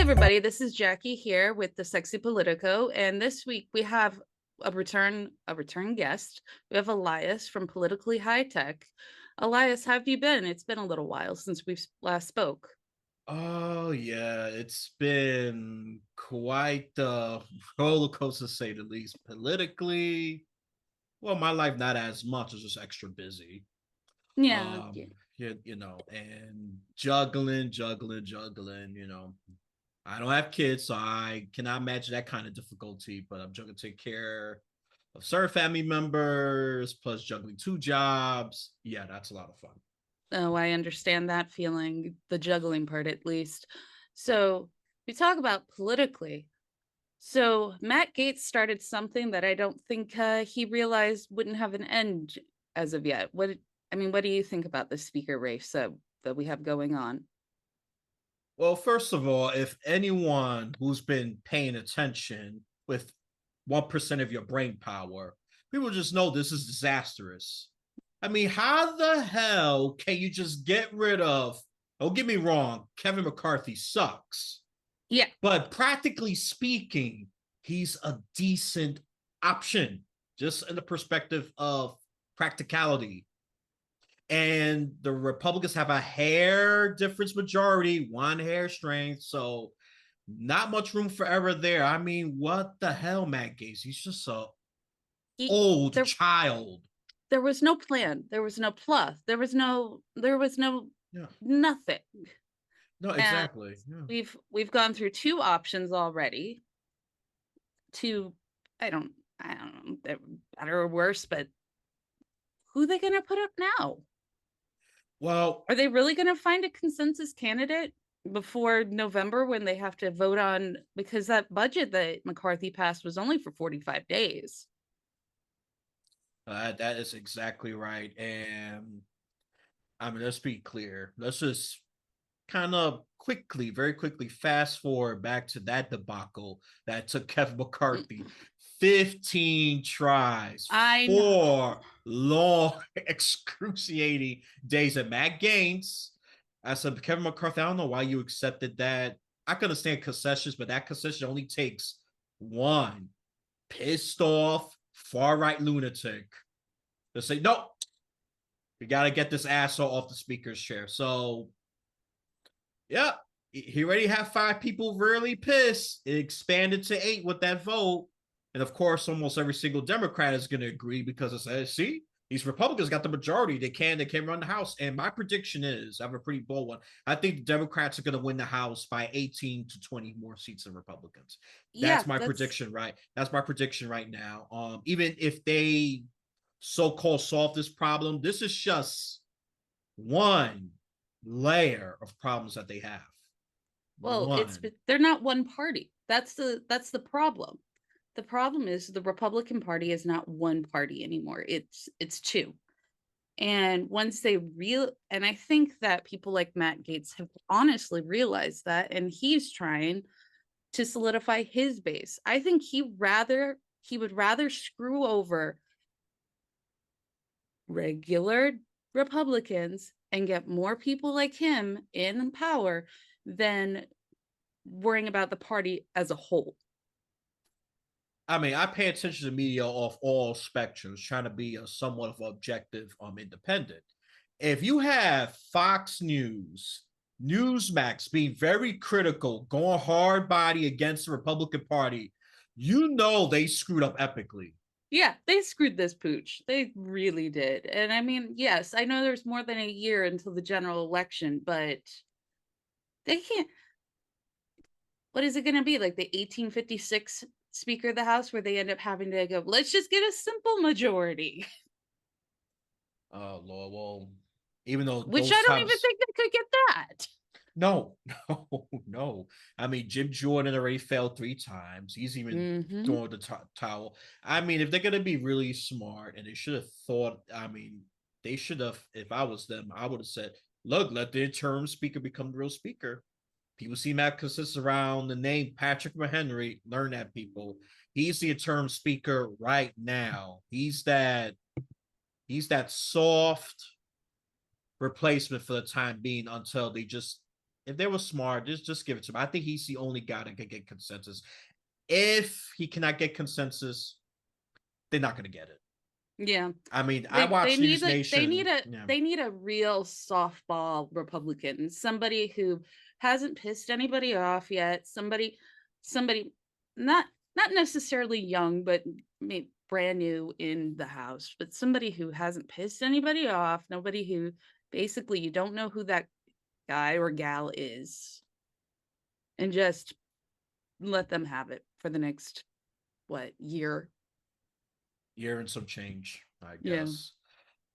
everybody, this is Jackie here with the Sexy Politico, and this week we have a return guest. We have Elias from Politically High Tech. Elias, how have you been? It's been a little while since we've last spoke. Oh yeah, it's been quite the roller coaster to say the least. Politically, well, my life not as much, it's just extra busy. Yeah, Um, and juggling. I don't have kids, so I cannot imagine that kind of difficulty, but I'm juggling to take care of certain family members, plus juggling two jobs. Yeah, that's a lot of fun. oh, I understand that feeling, the juggling part at least. So we talk about politically. So Matt Gaetz started something that I don't think he realized wouldn't have an end as of yet. What do you think about the speaker race that we have going on? Well, first of all, if anyone who's been paying attention with 1% of your brain power, people just know this is disastrous. I mean, how the hell can you just get rid of? Don't get me wrong, Kevin McCarthy sucks. Yeah, But practically speaking, he's a decent option, just in the perspective of practicality. And the Republicans have a hair difference majority, one hair strength. So not much room for error there. I mean, what the hell, Matt Gaetz? He's just a he, old there child. there was no plan, there was no plus, there was no Yeah. nothing. No, And exactly. Yeah. we've gone through two options already. Two, I don't know, they're better or worse, but who are they going to put up now? Well, Are they really going to find a consensus candidate before November when they have to vote on, because that budget that McCarthy passed was only for 45 days? that is exactly right. And I mean, let's be clear. Let's just kind of quickly, very quickly, fast forward back to that debacle that took Kevin McCarthy 15 tries, I know. 4 long, excruciating days. And Matt Gaines, I said, Kevin McCarthy, I don't know why you accepted that. I can understand concessions, but that concession only takes one pissed off far right lunatic to say, no, we got to get this asshole off the speaker's chair. So yeah, he already had 5 people really pissed. It expanded to 8 with that vote. And of course, almost every single Democrat is going to agree because it says, see, these Republicans got the majority. They can run the House. And my prediction is, I have a pretty bold one. I think the Democrats are going to win the House by 18 to 20 more seats than Republicans. Yeah, That's my that's prediction, right? That's my prediction right now. Even if they so-called solve this problem, this is just one layer of problems that they have. well, it's One. they're not one party. That's the problem. The problem is the Republican Party is not one party anymore. It's two. And once they real and I think that people like Matt Gaetz have honestly realized that, and he's trying to solidify his base. I think he would rather screw over regular Republicans and get more people like him in power than worrying about the party as a whole. I mean, I pay attention to media off all spectrums, trying to be a somewhat of objective, independent. If you have Fox News, Newsmax being very critical, going hard body against the Republican Party, you know they screwed up epically. Yeah, they screwed this pooch. They really did. And I mean, yes, I know there's more than a year until the general election, but they can't. What is it going to be? Like the 1856 Speaker of the House, where they end up having to go, let's just get a simple majority, Oh Lord, well, even though which I those don't even times, think they could get that. no, no, no. I mean, Jim Jordan already failed 3 times. He's even Mm-hmm. throwing the towel. I mean, if they're gonna be really smart, and they should have thought. I mean, they should have. If I was them, I would have said, "Look, let the interim speaker become the real speaker." People see Matt consists around the name Patrick McHenry. Learn that, people. He's the interim speaker right now. He's that. He's that soft replacement for the time being until they just if they were smart, just give it to him. I think he's the only guy that can get consensus. If he cannot get consensus, they're not going to get it. Yeah. I mean, I They watch need News like Nation. Yeah. they need a real softball Republican, somebody who hasn't pissed anybody off yet, somebody not not necessarily young, but maybe brand new in the House, but somebody who hasn't pissed anybody off, nobody who basically you don't know who that guy or gal is, and just let them have it for the next what year. Year and some change, I Yeah. guess.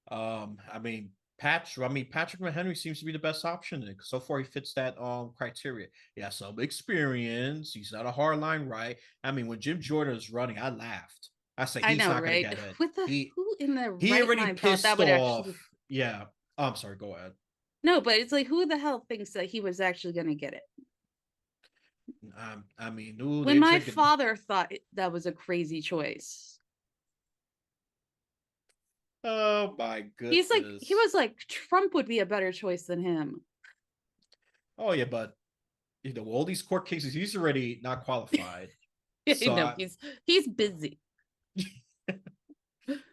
I mean, Patrick McHenry seems to be the best option. So far, he fits that criteria. He has some experience. He's not a hardline right. I mean, when Jim Jordan was running, I laughed. I said I he's know, not gonna right? get it. What the He who in their he right already mind thought that pissed would actually off. Yeah. Oh, I'm sorry. Go ahead. no, but it's like who the hell thinks that he was actually gonna get it? I mean, ooh, When they my drinking. father thought that was a crazy choice. Oh my He goodness. was like, Trump would be a better choice than him. Oh yeah, but all these court cases, he's already not qualified. I So know he's busy.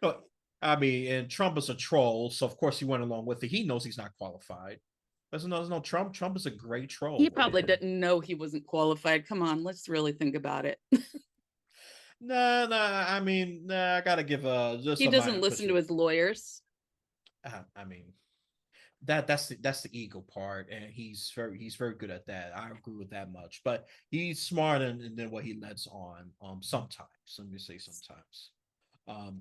But, I mean, and Trump is a troll, so of course he went along with it. He knows he's not qualified. There's no Trump. Trump is a great He troll. probably didn't know he wasn't qualified. Come on, let's really think about it. Nah. I mean, nah. I gotta give just He a doesn't minor listen push. to his lawyers. I mean, that's the ego part, and he's very good at that. I agree with that much, but he's smarter than what he lets on. Sometimes, let me say sometimes.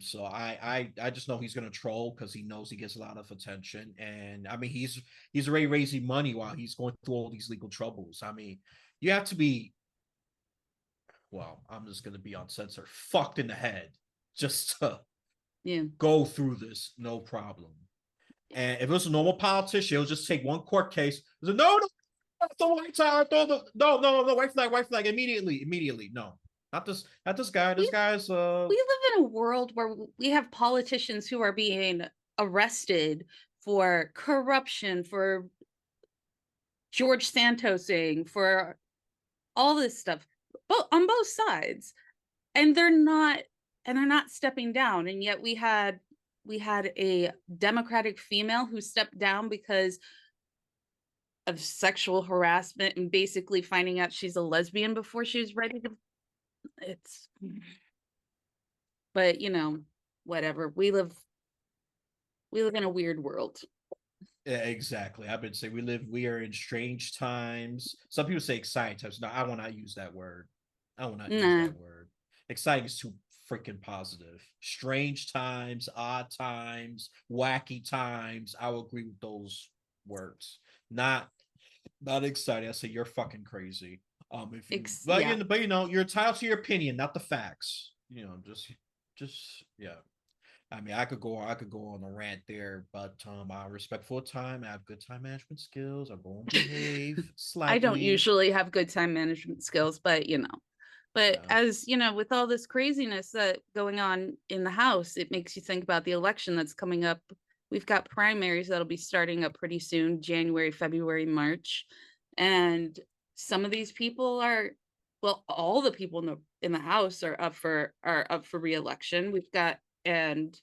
So I just know he's gonna troll because he knows he gets a lot of attention, and I mean he's already raising money while he's going through all these legal troubles. I mean, you have to be, well, I'm just gonna be uncensored, fucked in the head just to Yeah. go through this, no problem. And if it was a normal politician, he'll just take one court case. He'll say, no, the white side, no, white flag, immediately, no, not this guy. This We guy's we live in a world where we have politicians who are being arrested for corruption, for George Santosing, for all this stuff, but on both sides, and they're not stepping down. And yet we had a Democratic female who stepped down because of sexual harassment and basically finding out she's a lesbian before she was ready to. It's, but whatever. We live in a weird world. Yeah, exactly. I've been saying we are in strange times. Some people say exciting times. No, I will not use that word. I will not use Nah. that word. Exciting is too freaking positive. Strange times, odd times, wacky times. I will agree with those words. Not not exciting. I say you're fucking crazy. If you Yeah. but you're entitled to your opinion, not the facts. Just yeah. I mean, I could go on a rant there, but I respect full time. I have good time management skills. I'm going to behave I don't slightly. usually have good time management skills, but but Yeah, as with all this craziness that going on in the House, it makes you think about the election that's coming up. We've got primaries that'll be starting up pretty soon, January, February, March. And some of these people are, well, all the people in the House are up for re-election. We've got, and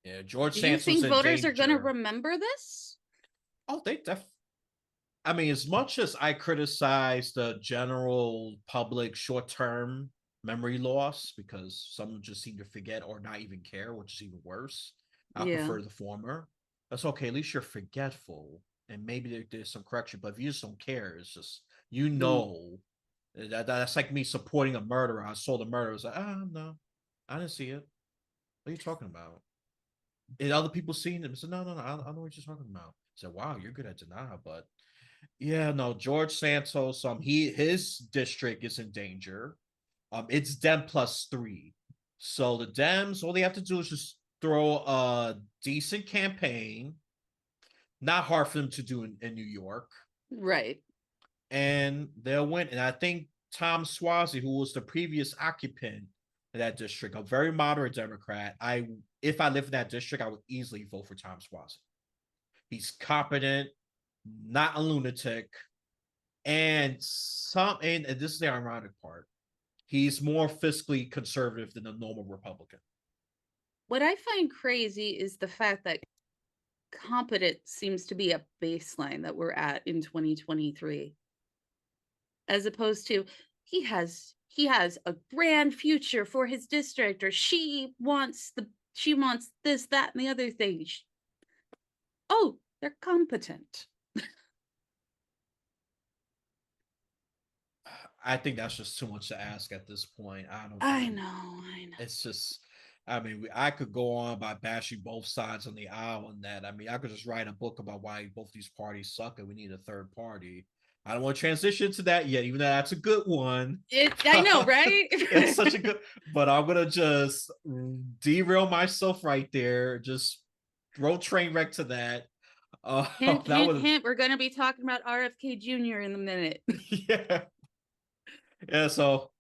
yeah. George do you Santos think in voters are going to danger. remember this? Oh, they def. I mean, as much as I criticize the general public short term memory loss because some just seem to forget or not even care, which is even worse. I Yeah. prefer the former. That's okay. At least you're forgetful, and maybe there's some correction. But if you just don't care, it's just Mm. that's like me supporting a murderer. I saw the murder. I was like, no, I didn't see it. What are you talking about? And other people seen it. I said, no, I know what you're talking about. I said, wow, you're good at denial, but yeah, no, George Santos, his district is in danger. It's Dem plus 3. So the Dems, all they have to do is just throw a decent campaign, not hard for them to do in New York, Right. and they'll win. And I think Tom Swazi, who was the previous occupant of that district, a very moderate Democrat, if I lived in that district, I would easily vote for Tom Swazi. He's competent. not a lunatic, and this is the ironic part. He's more fiscally conservative than a normal Republican. What I find crazy is the fact that competent seems to be a baseline that we're at in 2023, as opposed to he has a grand future for his district, or she wants this, that, and the other thing. Oh, they're competent. I think that's just too much to ask at this point. I don't I think know, I know. it's just. I mean, I could go on by bashing both sides on the aisle on that. I mean, I could just write a book about why both these parties suck and we need a third party. I don't want to transition to that yet, even though that's a good one. I know, right? It's such a good, but I'm gonna just derail myself right there. Just throw train wreck to that. Hint, That hint, was hint. We're going to be talking about RFK Jr. in a minute. yeah, yeah. So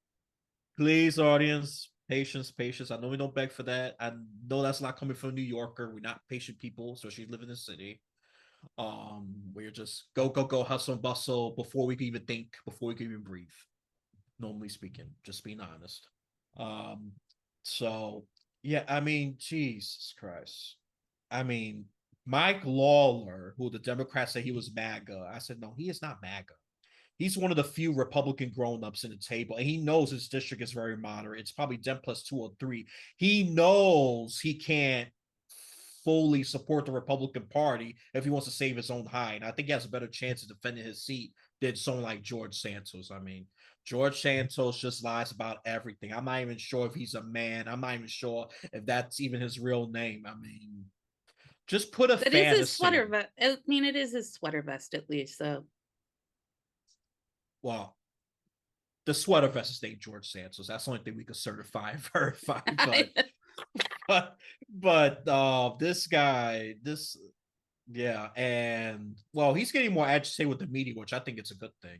please, audience, patience, patience. I know we don't beg for that. I know that's not coming from a New Yorker. We're not patient people, so she's living in the city. We're just go, go, go, hustle and bustle before we can even think, before we can even breathe. Normally speaking, just being honest. Um, so yeah, I mean, Jesus Christ. I mean, Mike Lawler, who the Democrats say he was MAGA, I said, no, he is not MAGA. He's one of the few Republican grown-ups in the table, and he knows his district is very moderate. It's probably 10 plus 2 or 3. He knows he can't fully support the Republican Party if he wants to save his own hide. I think he has a better chance of defending his seat than someone like George Santos. I mean, George Santos just lies about everything. I'm not even sure if he's a man. I'm not even sure if that's even his real name. I mean, just put a That is his fantasy. sweater vest. I mean, it is his sweater vest at least. So, Well, the sweater vest is named George Santos. That's the only thing we could certify and verify. But this guy, this yeah, and well, he's getting more agitated with the media, which I think it's a good thing.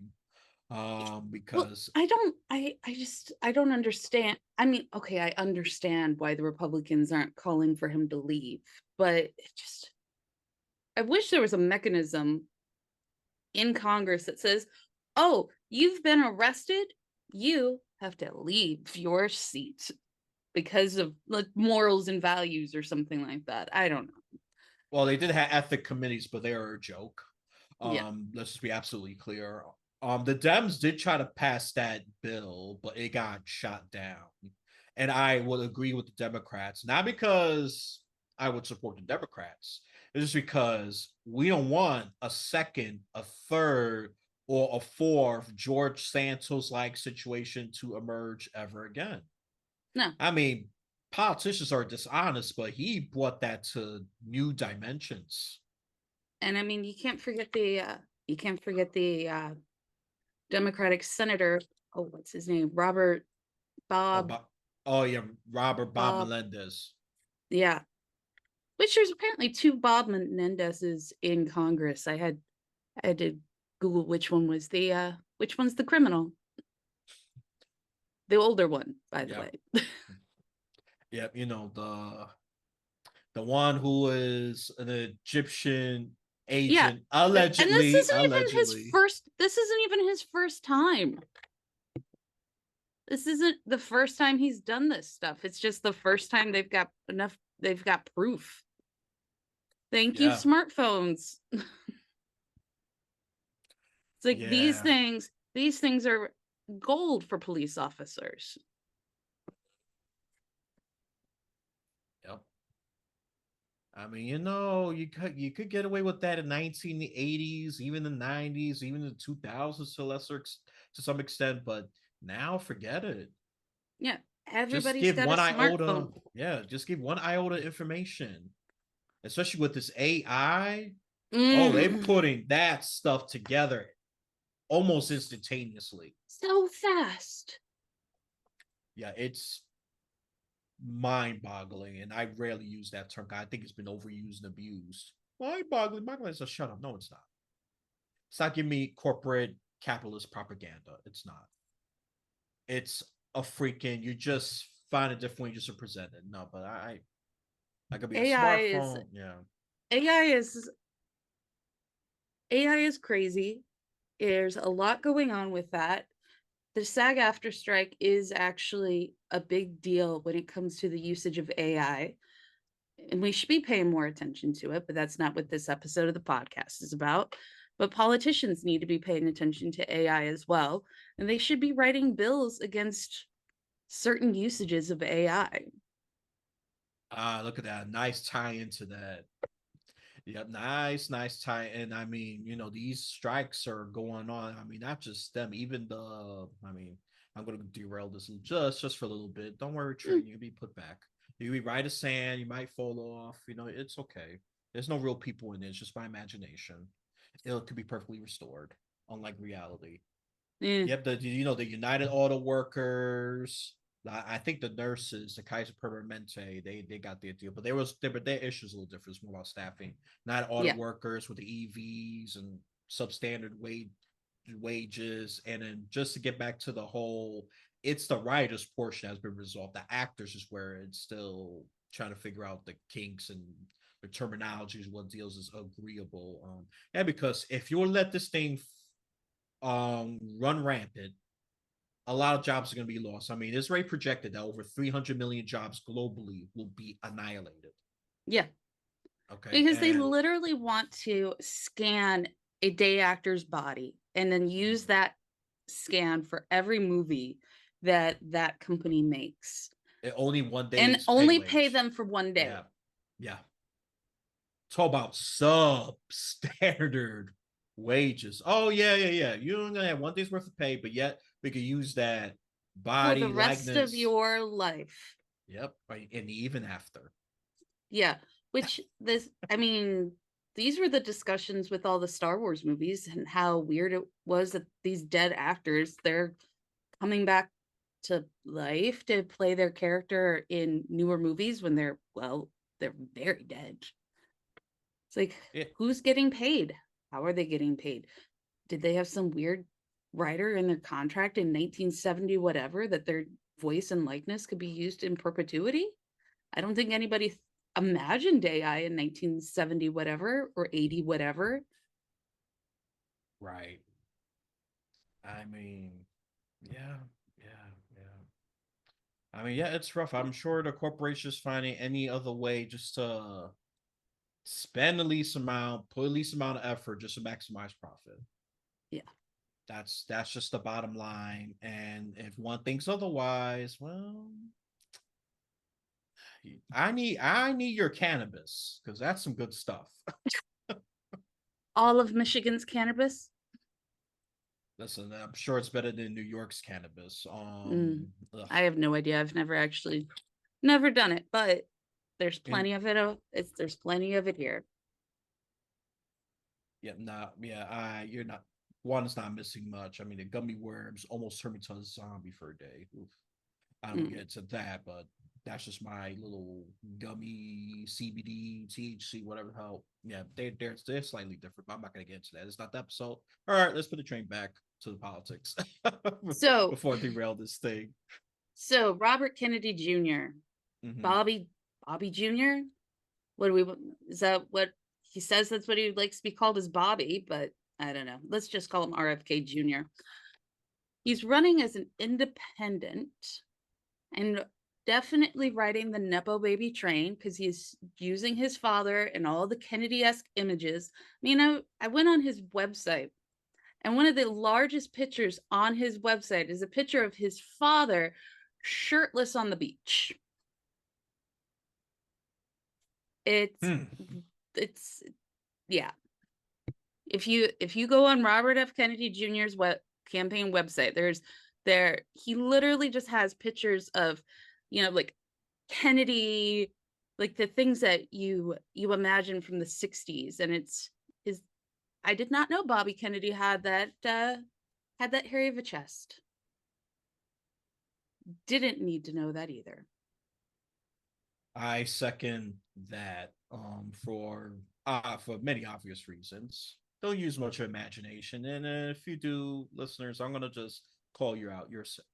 well, Because I don't understand. I mean, okay, I understand why the Republicans aren't calling for him to leave, but I wish there was a mechanism in Congress that says, oh, you've been arrested, you have to leave your seat because of like morals and values or something like that. I don't know. well, they did have ethic committees, but they are a joke. Yeah. Let's just be absolutely clear. The Dems did try to pass that bill, but it got shot down. And I would agree with the Democrats, not because I would support the Democrats. It's just because we don't want a second, a third, or a fourth George Santos like situation to emerge ever again. No. I mean, politicians are dishonest, but he brought that to new dimensions. And I mean, you can't forget the Democratic senator. Oh, what's his name? Robert Oh, Bob oh yeah, Robert Bob Bob. Melendez. Yeah. Which there's apparently two Bob Menendezes in Congress. I had to Google which one's the criminal. The older one, by the Yep, way. yep. You know the one who is an Egyptian Yeah. agent, And this allegedly, isn't even his allegedly. first this isn't even his first time. This isn't the first time he's done this stuff. It's just the first time they've got proof. Thank you, Yeah, smartphones. It's like yeah, these things are gold for police officers. yep. I mean, you could get away with that in 1980s, even the 90s, even the 2000s to some extent, but now forget it. Yeah, Just everybody's give got a one iota, smartphone. yeah, just give one iota information, especially with this AI. Oh, they're Mm, putting that stuff together almost instantaneously. so fast. Yeah, it's mind-boggling, and I rarely use that term. I think it's been overused and abused. Mind-boggling, mind-boggling. So shut up. No, it's not. It's not giving me corporate capitalist propaganda. It's not. It's a freaking. You just find a different way just to present it. No, but I could be a AI is smartphone. Yeah. AI is AI is crazy. There's a lot going on with that. The SAG after strike is actually a big deal when it comes to the usage of AI. And we should be paying more attention to it, but that's not what this episode of the podcast is about. But politicians need to be paying attention to AI as well, and they should be writing bills against certain usages of AI. Ah, look at that. Nice tie into that. Yep, nice tie. And I mean, these strikes are going on. I mean, not just them, even I'm gonna derail this just for a little bit. Don't worry, Mm, train, you'll be put back. You'll be right as sand, you might fall off, it's okay. There's no real people in it, it's just my imagination. It could be perfectly restored, unlike reality. eh, Yep, the United Auto Workers. I think the nurses, the Kaiser Permanente, they got their deal, but their issues a little different. It's more about staffing. Not auto yeah, workers with the EVs and substandard wages, and then just to get back to the whole, it's the writers portion has been resolved. The actors is where it's still trying to figure out the kinks and the terminologies, what deals is agreeable. And because if you let this thing run rampant, a lot of jobs are going to be lost. I mean, it's already projected that over 300 million jobs globally will be annihilated. yeah, Okay. because they And literally want to scan a day actor's body and then use that scan for every movie that that company makes only one and day's pay only pay wage. them for one day. Yeah. Yeah. Talk about substandard wages. Oh, yeah. You're going to have one day's worth of pay, but yet we could use that For the body rest of likeness. your life. Yep. Right. And even after. Yeah, which this, I mean, these were the discussions with all the Star Wars movies and how weird it was that these dead actors, they're coming back to life to play their character in newer movies when they're, well, they're very dead. It's like, Yeah. who's getting paid? How are they getting paid? Did they have some weird writer in their contract in 1970 whatever that their voice and likeness could be used in perpetuity? I don't think anybody imagined AI in 1970 whatever or 80 whatever. Right. I mean, yeah, yeah. I mean, yeah, it's rough. I'm sure the corporation's finding any other way just to spend the least amount, put the least amount of effort just to maximize profit. Yeah. That's just the bottom line. And if one thinks otherwise, well, I need your cannabis because that's some good stuff. All of Michigan's cannabis. Listen, I'm sure it's better than New York's cannabis. Mm, I have no idea. I've never actually never done it, but there's and plenty of it. There's plenty of it here. yeah, nah, yeah, you're not one is not missing much. I mean, the gummy worms almost turned me to a zombie for a day. Oof. I don't Mm. get to that, but that's just my little gummy CBD, THC, whatever the hell. Yeah, they're slightly different, but I'm not gonna get into that. It's not the episode. All right, let's put the train back to the politics So, before I derail this thing. so Robert Kennedy Jr., Mm-hmm. Bobby, Bobby Jr. What do we? Is that what he says? That's what he likes to be called as Bobby, but I don't know. Let's just call him RFK Jr. He's running as an independent and definitely riding the Nepo baby train because he's using his father and all the Kennedy-esque images. I mean, I went on his website, and one of the largest pictures on his website is a picture of his father shirtless on the beach. It's Hmm. it's yeah. If you go on Robert F. Kennedy Jr.'s campaign website, he literally just has pictures of, like Kennedy, like the things that you imagine from the 60s. And it's his I did not know Bobby Kennedy had that hairy of a chest. Didn't need to know that either. I second that for many obvious reasons. Don't use much imagination, and if you do, listeners, I'm gonna just call you out. You're sick.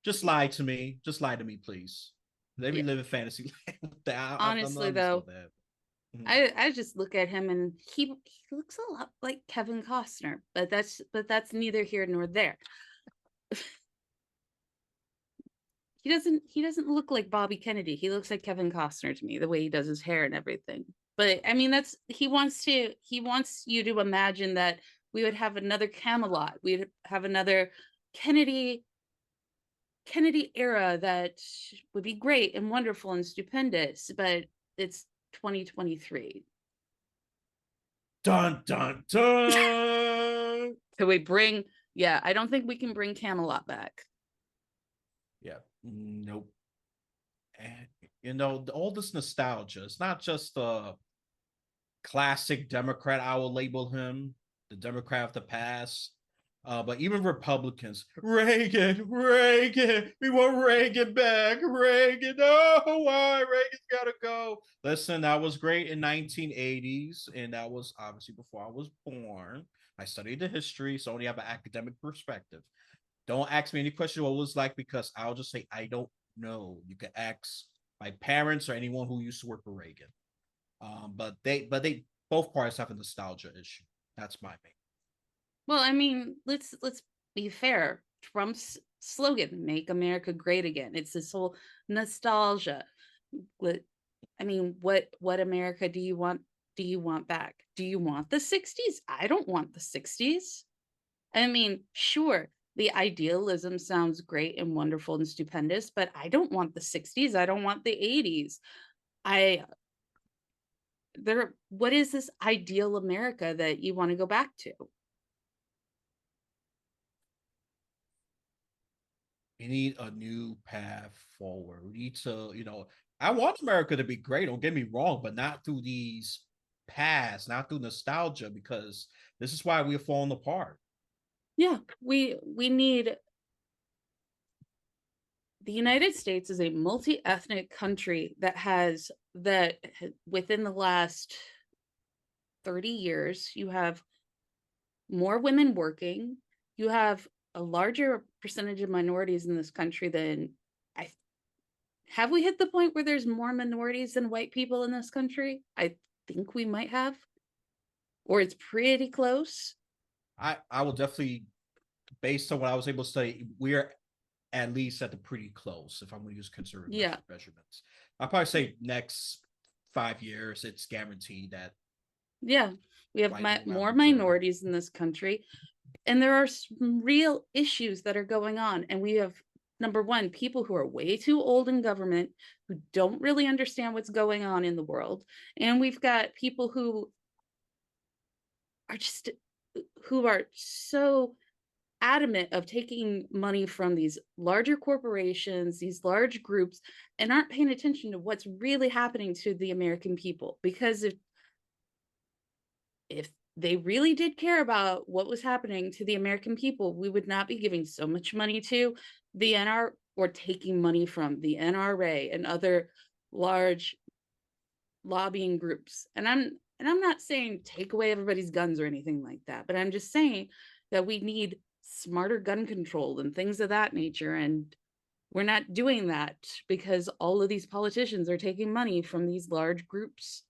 Just lie to me. Just lie to me, please. Let me Yeah. live in fantasy land. I'm Honestly just though, not that. Mhm. I just look at him and he looks a lot like Kevin Costner, but that's neither here nor there. He doesn't look like Bobby Kennedy. He looks like Kevin Costner to me, the way he does his hair and everything. But I mean, that's he wants you to imagine that we would have another Camelot. We'd have another Kennedy Kennedy era that would be great and wonderful and stupendous, but it's 2023. Dun dun dun. So we bring, yeah, I don't think we can bring Camelot back. Yeah, nope. And, all this nostalgia. It's not just a classic Democrat. I will label him the Democrat of the past. But even Republicans, Reagan, Reagan, we want Reagan back, Reagan. Oh, why Reagan's gotta go? Listen, that was great in 1980s, and that was obviously before I was born. I studied the history, so I only have an academic perspective. Don't ask me any question what it was like because I'll just say I don't know. You can ask my parents or anyone who used to work for Reagan. But they both parties have a nostalgia issue. That's my main. Well, I mean, let's be fair. Trump's slogan, "Make America Great Again." It's this whole nostalgia. What I mean, what America do you want back? Do you want the 60s? I don't want the 60s. I mean, sure, the idealism sounds great and wonderful and stupendous, but I don't want the 60s. I don't want the 80s. I there what is this ideal America that you want to go back to? We need a new path forward. We need to, I want America to be great. Don't get me wrong, but not through these past, not through nostalgia, because this is why we're falling apart. Yeah, we need the United States is a multi-ethnic country that within the last 30 years, you have more women working, you have a larger percentage of minorities in this country than I have we hit the point where there's more minorities than white people in this country? I think we might have, or it's pretty close. I will definitely, based on what I was able to study, we're at least at the pretty close. If I'm going to use conservative Yeah, measurements, I'll probably say next 5 years, it's guaranteed that yeah. We have white will have more majority. minorities in this country, and there are some real issues that are going on. And we have, number one, people who are way too old in government who don't really understand what's going on in the world. And we've got people are just who are so adamant of taking money from these larger corporations, these large groups, and aren't paying attention to what's really happening to the American people. Because if they really did care about what was happening to the American people, we would not be giving so much money to the NR or taking money from the NRA and other large lobbying groups. And I'm not saying take away everybody's guns or anything like that, but I'm just saying that we need smarter gun control and things of that nature. And we're not doing that because all of these politicians are taking money from these large groups.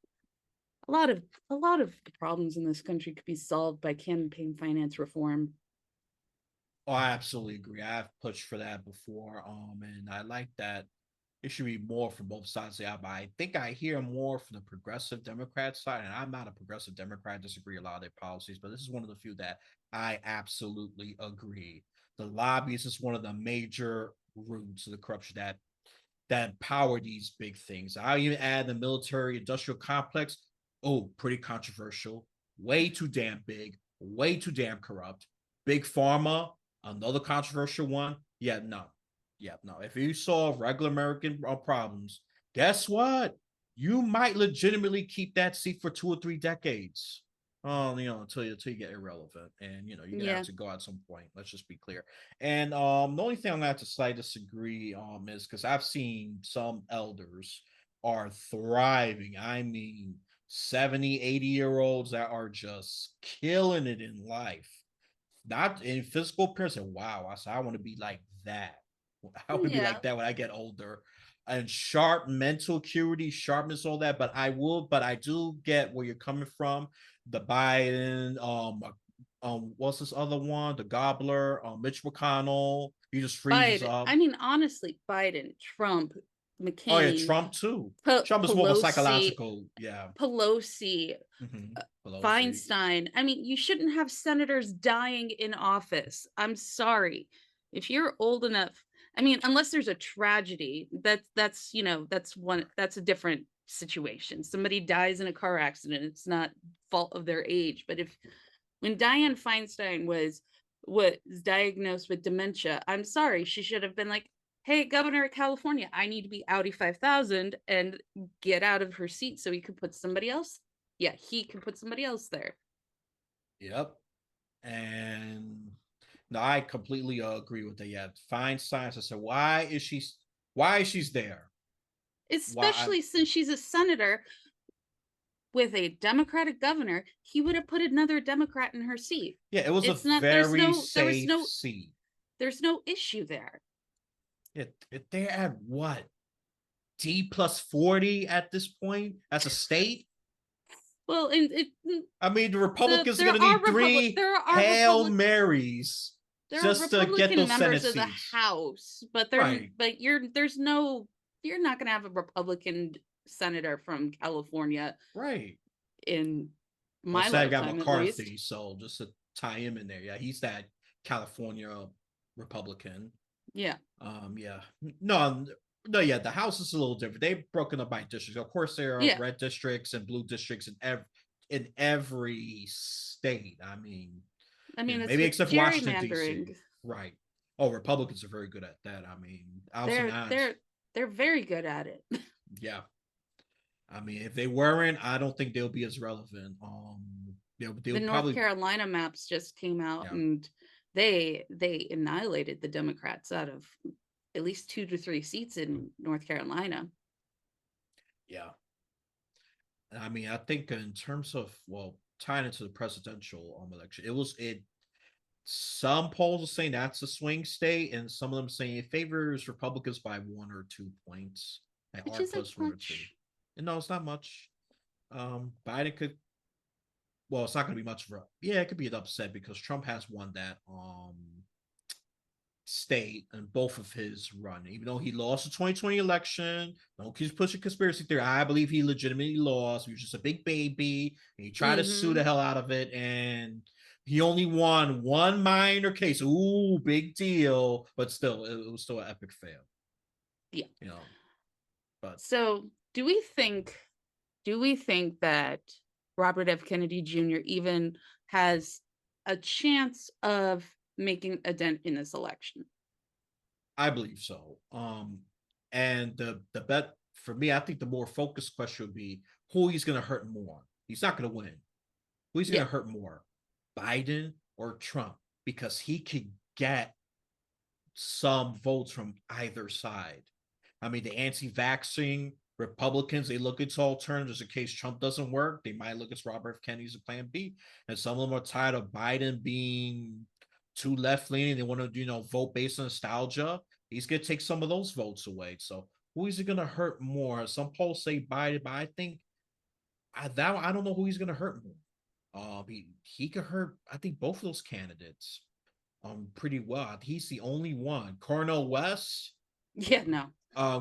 A lot of the problems in this country could be solved by campaign finance reform. Oh, I absolutely agree. I've pushed for that before. And I like that it should be more from both sides of the aisle. But I think I hear more from the progressive Democrat side, and I'm not a progressive Democrat. I disagree a lot of their policies, but this is one of the few that I absolutely agree. The lobbyists is one of the major roots of the corruption that power these big things. I even add the military industrial complex. Oh, pretty controversial. Way too damn big. Way too damn corrupt. Big pharma, another controversial one. Yeah, no. Yeah, no. If you solve regular American problems, guess what? You might legitimately keep that seat for 2 or 3 decades. Oh, until you get irrelevant, and you're gonna have Yeah. to go at some point. Let's just be clear. And the only thing I'm gonna have to slightly disagree is because I've seen some elders are thriving. I mean, 70, 80-year-olds that are just killing it in life. Not in physical appearance. And wow, I said I want to be like that. I want to be Yeah. like that when I get older. and sharp mental acuity, sharpness, all that. But I do get where you're coming from. The Biden, what's this other one? The Gobbler, Mitch McConnell. He just freezes Biden. up. I mean, honestly, Biden, Trump, Oh yeah, McCain, Trump too. Trump is more of a Pelosi, psychological, yeah. Pelosi, Pelosi. Feinstein. I mean, you shouldn't have senators dying in office. I'm sorry. If you're old enough, I mean, unless there's a tragedy, that's that's a different situation. Somebody dies in a car accident, it's not fault of their age. But if when Dianne Feinstein was diagnosed with dementia, I'm sorry, she should have been like, hey, Governor of California, I need to be Audi 5000 and get out of her seat so he could put somebody else. Yeah, he can put somebody else there. Yep. And no, I completely agree with that. Yeah, fine science. I said, why is she's there? Why? Especially since she's a senator with a Democratic governor, he would have put another Democrat in her seat. Yeah, it was a It's not very safe seat. there's no issue there. Yeah, they're at what? D plus 40 at this point as a state? Well, I mean, the Republicans are there going to are need three there are Hail Marys there are just to get Republican those Senate members of the seats. House, but Right. you're not going to have a Republican senator from California Right. in Well, my sad got lifetime, at McCarthy, least. so just to tie him in there. Yeah, he's that California Republican. Yeah. Yeah. No, no, yeah, the House is a little different. They've broken up by districts. Of course, there are Yeah. red districts and blue districts in every state. I mean, It's maybe with except for Washington gerrymandering. D.C. Right. Oh, Republicans are very good at that. I mean, outs and They're outs. they're very good at it. Yeah. I mean, if they weren't, I don't think they'll be as relevant. They'll The North probably, Carolina maps just came out, yeah. and they annihilated the Democrats out of at least 2 to 3 seats in North Carolina. Yeah. I mean, I think in terms of, well, tying into the presidential election, some polls are saying that's a swing state, and some of them saying it favors Republicans by 1 or 2 points. Which Or isn't plus 1 or 2. much. And no, it's not much. Biden could, well, it's not going to be much of a, yeah, it could be an upset because Trump has won that state in both of his run. Even though he lost the 2020 election, don't keep pushing conspiracy theory. I believe he legitimately lost. He was just a big baby. And he tried to sue the hell out of it, and he only won one minor case. Ooh, big deal. But still, it was still an epic fail. Yeah. But so do we think that Robert F. Kennedy Jr. even has a chance of making a dent in this election? I believe so. And the bet for me, I think the more focused question would be who he's going to hurt more. He's not going to win. Who he's going to hurt more, Biden or Trump? Because he could get some votes from either side. I mean, the anti-vaxxing Republicans, they look at alternatives in case Trump doesn't work. They might look at Robert F. Kennedy as a plan B. And some of them are tired of Biden being too left-leaning. They want to, vote based on nostalgia. He's going to take some of those votes away. So who is it going to hurt more? Some polls say Biden, but I think I don't know who he's going to hurt more. He could hurt, I think, both of those candidates pretty well. He's the only one. Cornel West. Yeah, no.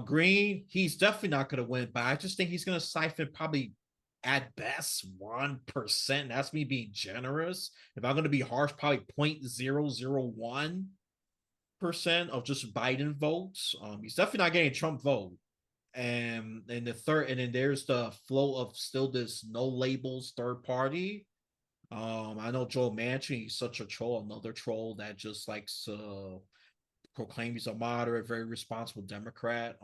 Green, he's definitely not going to win, but I just think he's going to siphon probably at best 1%. That's me being generous. If I'm going to be harsh, probably 0.001% of just Biden votes. He's definitely not getting a Trump vote. And then there's the flow of still this no labels third party. I know Joe Manchin, he's such a troll, another troll that just likes to proclaim he's a moderate, very responsible Democrat.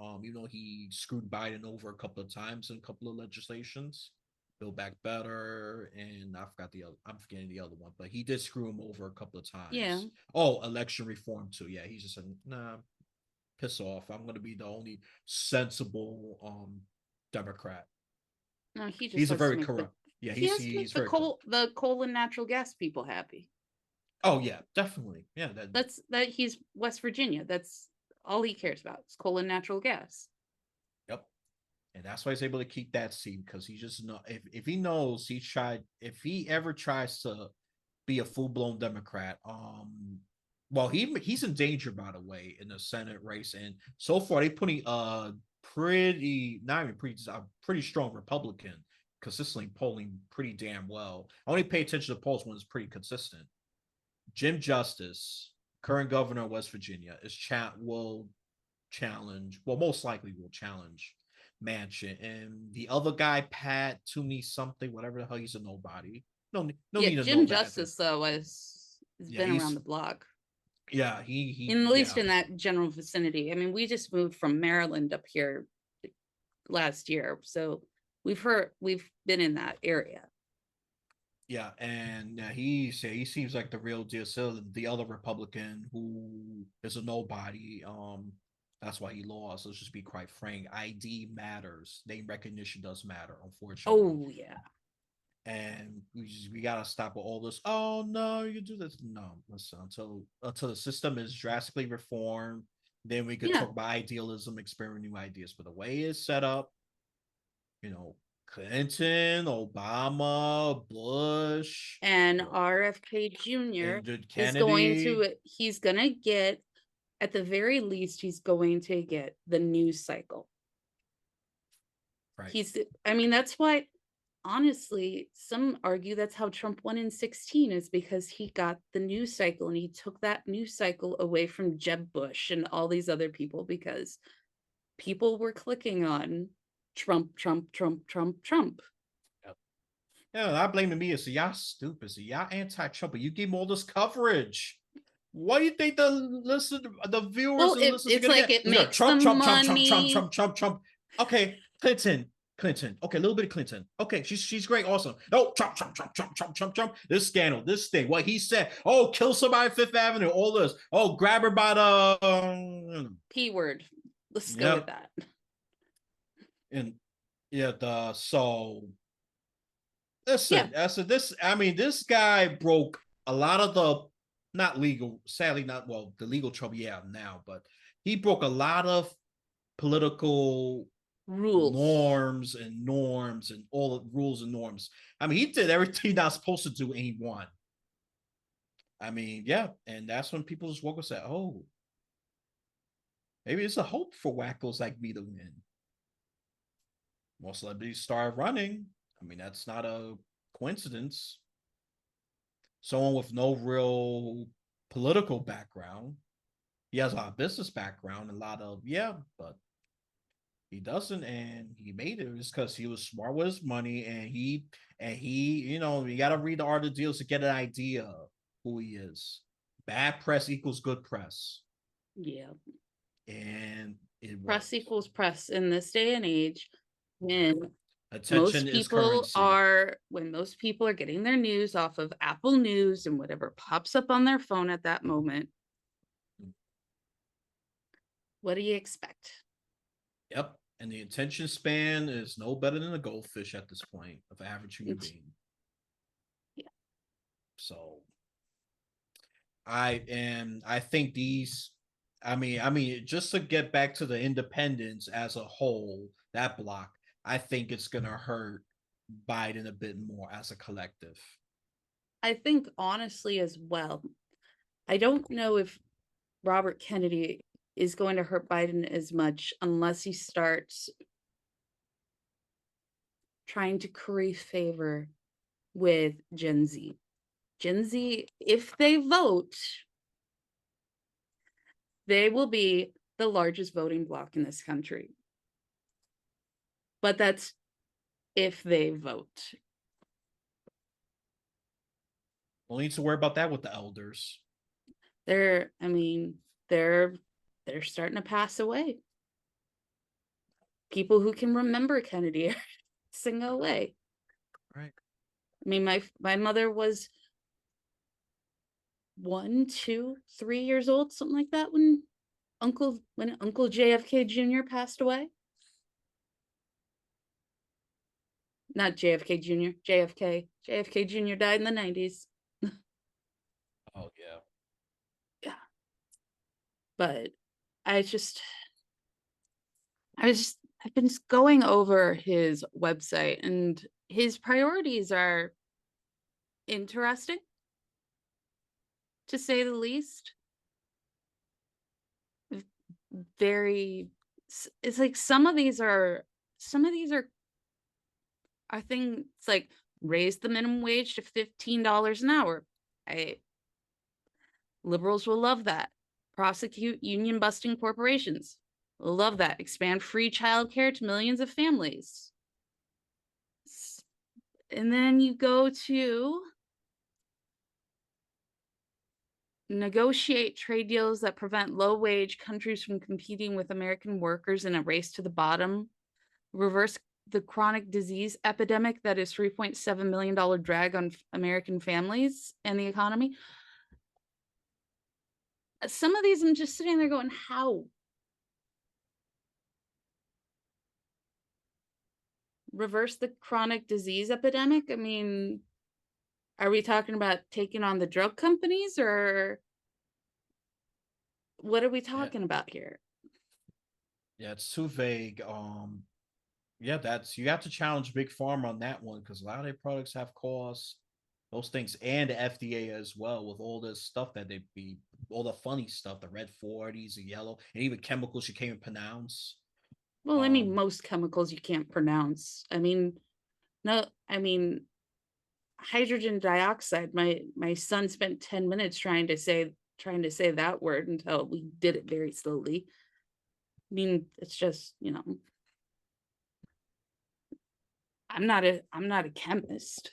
He screwed Biden over a couple of times in a couple of legislations. Build Back Better, and I'm forgetting the other one, but he did screw him over a couple of times. Yeah. Oh, election reform too. Yeah, he's just said, nah, piss off. I'm gonna be the only sensible Democrat. No, he's a very corrupt. Yeah, he's very the coal and natural gas people happy. Oh yeah, definitely. Yeah, he's West Virginia. That's all he cares about. It's coal and natural gas. And that's why he's able to keep that seat, because he just know if he knows if he ever tries to be a full blown Democrat, well, he's in danger, by the way, in the Senate race, and so far they putting pretty not even pretty a pretty strong Republican consistently polling pretty damn well. I only pay attention to polls when it's pretty consistent. Jim Justice, current governor of West Virginia, will challenge. Well, most likely will challenge Manchin, and the other guy, Pat Toomey something, whatever the hell, he's a nobody. No Yeah, need to know Jim that. Justice though has Yeah, been around the block. yeah, he In at least yeah. in that general vicinity. I mean, we just moved from Maryland up here last year, so we've been in that area. Yeah, and he seems like the real deal. So the other Republican who is a nobody, that's why he lost. Let's just be quite frank. ID matters. Name recognition does matter, unfortunately. Oh yeah. And we gotta stop with all this. Oh no, you do this. No, listen, until the system is drastically reformed, then we could Yeah. talk about idealism, experimenting new ideas. But the way it's set up, Clinton, Obama, Bush, And RFK Jr. and is going Kennedy. to he's gonna get, at the very least, he's going to get the news cycle. Right. I mean, that's why, honestly, some argue that's how Trump won in 2016, is because he got the news cycle and he took that news cycle away from Jeb Bush and all these other people, because people were clicking on Trump, Trump, Trump, Trump, Trump. Yep. Yeah, I blame the media. So y'all stupid. So y'all anti-Trump, but you give them all this coverage. What do you think the viewers and listeners are it's gonna like get? it makes Trump, them Trump, Trump, Trump, Trump, money. Trump, Trump, Trump. Okay, Clinton. Okay, a little bit of Clinton. Okay, she's great, awesome. No, Trump, Trump, Trump, Trump, Trump, Trump, Trump. This scandal, this thing, what he said. Oh, kill somebody Fifth Avenue. All this. Oh, grab her by the P word. Let's go with Yep. that. And yeah, listen, this, I mean, this guy broke a lot of the not legal, sadly not, well, the legal trouble, yeah, now, but he broke a lot of political Rules. norms and all the rules and norms. I mean, he did everything not supposed to do and he won. I mean, yeah, and that's when people just woke up and said, oh, maybe it's a hope for wackos like me to win. More celebrities start running. I mean, that's not a coincidence. Someone with no real political background. He has a lot of business background, a lot of, yeah, but he doesn't, and he made it just because he was smart with his money, and you got to read the art of deals to get an idea of who he is. Bad press equals good press. Yeah. And it Press worked. equals press in this day and age, when Attention is currency. when most people are getting their news off of Apple News and whatever pops up on their phone at that moment. What do you expect? Yep. And the attention span is no better than a goldfish at this point of average human being. Yeah. So I think these, I mean, just to get back to the independents as a whole, that block, I think it's gonna hurt Biden a bit more as a collective. I think honestly as well. I don't know if Robert Kennedy is going to hurt Biden as much unless he starts trying to curry favor with Gen Z. Gen Z, if they vote, they will be the largest voting bloc in this country. But that's if they vote. We'll need to worry about that with the elders. They're starting to pass away. People who can remember Kennedy are passing away. Right. I mean, my mother was 1, 2, 3 years old, something like that, when Uncle JFK Jr. passed away. Not JFK Jr., JFK. JFK Jr. died in the 90s. Oh yeah. Yeah. But I was just I've been going over his website, and his priorities are interesting, to say the least. Very, it's like some of these are things like raise the minimum wage to $15 an hour. I Liberals will love that. Prosecute union busting corporations. Love that. Expand free childcare to millions of families. And then you go to negotiate trade deals that prevent low-wage countries from competing with American workers in a race to the bottom. Reverse the chronic disease epidemic that is $3.7 million drag on American families and the economy. Some of these I'm just sitting there going, how? Reverse the chronic disease epidemic? I mean, are we talking about taking on the drug companies, or what are we Yeah, talking about here? yeah, it's too vague. Yeah, that's you have to challenge Big Pharma on that one because a lot of their products have costs, those things, and the FDA as well with all this stuff that they be all the funny stuff, the red 40s, the yellow, and even chemicals you can't even pronounce. Well, I mean, Um, most chemicals you can't pronounce. I mean, no, I mean, hydrogen dioxide. My son spent 10 minutes trying to say that word until we did it very slowly. I mean, it's just, I'm not a chemist.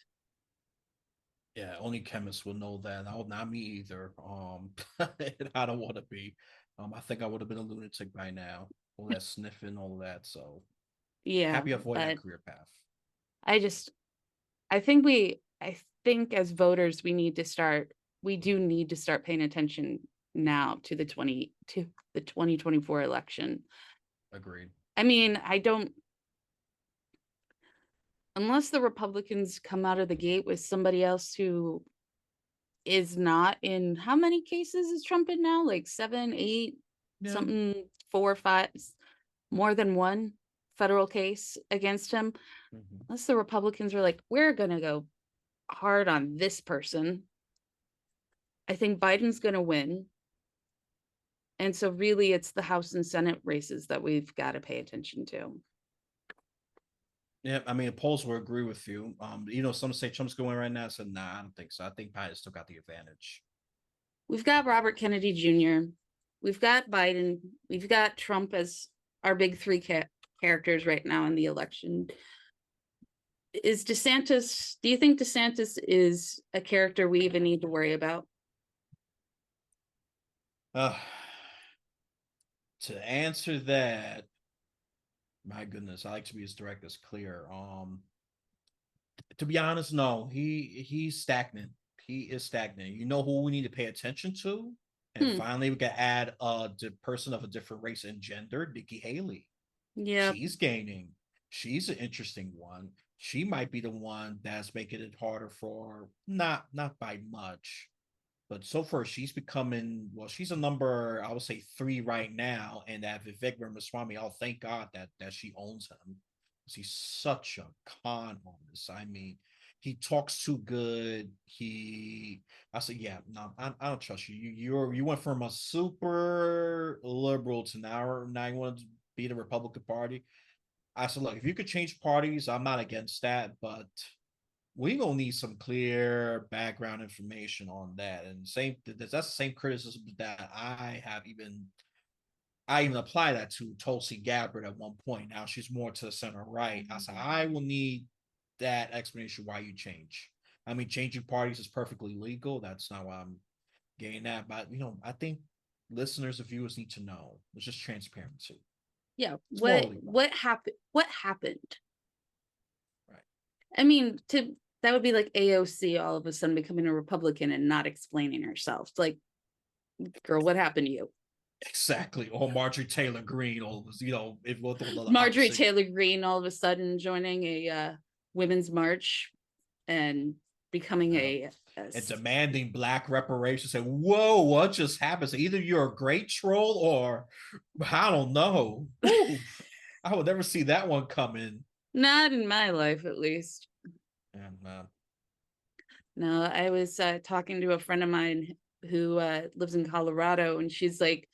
yeah, only chemists would know that. Oh, not me either. I don't want to be. I think I would have been a lunatic by now. All that sniffing, all that. So Yeah, happy to avoid that but career path. I just I think as voters we do need to start paying attention now to the 2024 election. Agreed. I mean, I don't unless the Republicans come out of the gate with somebody else who is not in, how many cases is Trump in now? Like 7, 8, Yeah. something, 4, 5, more than one federal case against him. Mhm. Unless the Republicans are like, we're gonna go hard on this person, I think Biden's gonna win. And so really it's the House and Senate races that we've got to pay attention to. Yeah, I mean, polls will agree with you. Some say Trump's going right now. I said, nah, I don't think so. I think Biden still got the advantage. We've got Robert Kennedy Jr., we've got Biden, we've got Trump as our big three characters right now in the election. Do you think DeSantis is a character we even need to worry about? Uh, to answer that, my goodness, I like to be as direct as clear. To be honest, no, he's stagnant. He is stagnant. You know who we need to pay attention to? And Hmm. finally, we can add the person of a different race and gender, Nikki Haley. Yep. She's gaining. She's an interesting one. She might be the one that's making it harder for not by much, but so far she's becoming well. She's a number I would say 3 right now, and that Vivek Ramaswamy. Oh, thank God that she owns him. He's such a con artist. I mean, he talks too good. I said, yeah, no, I don't trust you. You went from a super liberal to now you want to be the Republican Party. I said, look, if you could change parties, I'm not against that, but we gonna need some clear background information on that. And that's the same criticism that I even apply that to Tulsi Gabbard at one point. Now she's more to the center right. I said I will need that explanation why you change. I mean, changing parties is perfectly legal. That's not why I'm getting that. But I think listeners and viewers need to know. It's just transparency. Yeah. It's What morally right. what happened? What happened? Right. I mean, to that would be like AOC all of a sudden becoming a Republican and not explaining herself. It's like, girl, what happened to you? Exactly. Or Marjorie Taylor Greene, or if we'll do the Marjorie opposite. Taylor Greene all of a sudden joining a women's march and becoming And demanding black reparations. Say, whoa, what just happened? So either you're a great troll or I don't know. Ooh. I would never see that one coming. Not in my life, at least. And No, I was talking to a friend of mine who lives in Colorado, and she's like,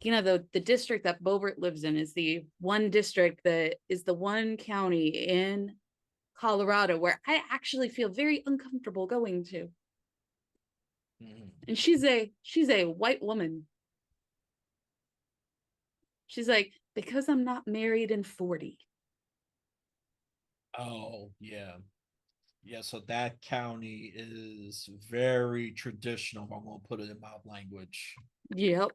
the district that Bobert lives in is the one district that is the one county in Colorado where I actually feel very uncomfortable going to. And she's a white woman. She's like, because I'm not married and 40. oh yeah. Yeah, so that county is very traditional. I'm gonna put it in my language. Yep.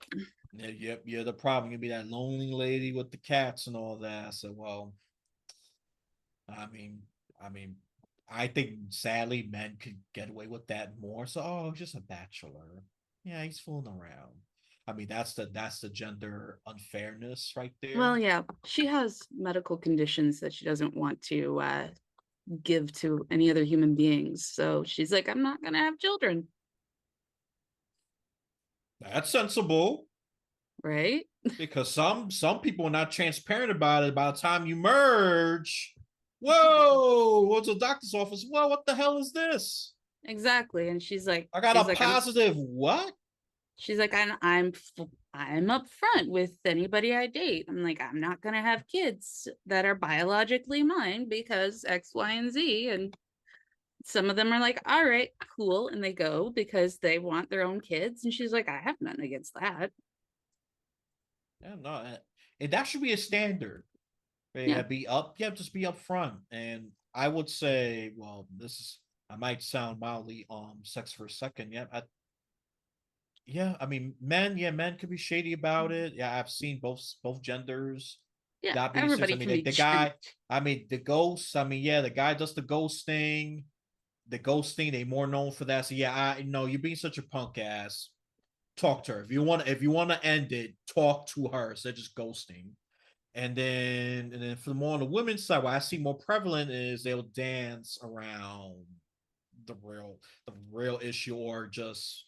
Yeah, yep, yeah. The problem can be that lonely lady with the cats and all that. So, well, I mean, I mean, I think sadly men could get away with that more. So, oh, just a bachelor. Yeah, he's fooling around. I mean, that's the gender unfairness right Well, there. yeah, she has medical conditions that she doesn't want to give to any other human beings. So she's like, I'm not going to have children. That's sensible Right. because some people are not transparent about it. By the time you merge, whoa, what's a doctor's office? Whoa, what the hell is this? Exactly. And I got a positive what? she's like, I'm upfront with anybody I date. I'm like, I'm not going to have kids that are biologically mine because X, Y, and Z. And some of them are like, all right, cool. And they go because they want their own kids. And she's like, I have nothing against that. Yeah, no, and that should be a standard. Yeah, Yeah. just be upfront. And I would say, well, I might sound mildly sex for a second. Yeah, I mean, men could be shady about it. Yeah, I've seen both genders Yeah. not being serious. I Everybody mean, can be the shitty. guy, I mean, the ghost. I mean, yeah, the guy does the ghosting. The ghosting, they more known for that. So yeah, I know you're being such a punk ass. Talk to her if you want to end it. Talk to her instead of just ghosting. And then for the more on the women's side, what I see more prevalent is they'll dance around the real issue or just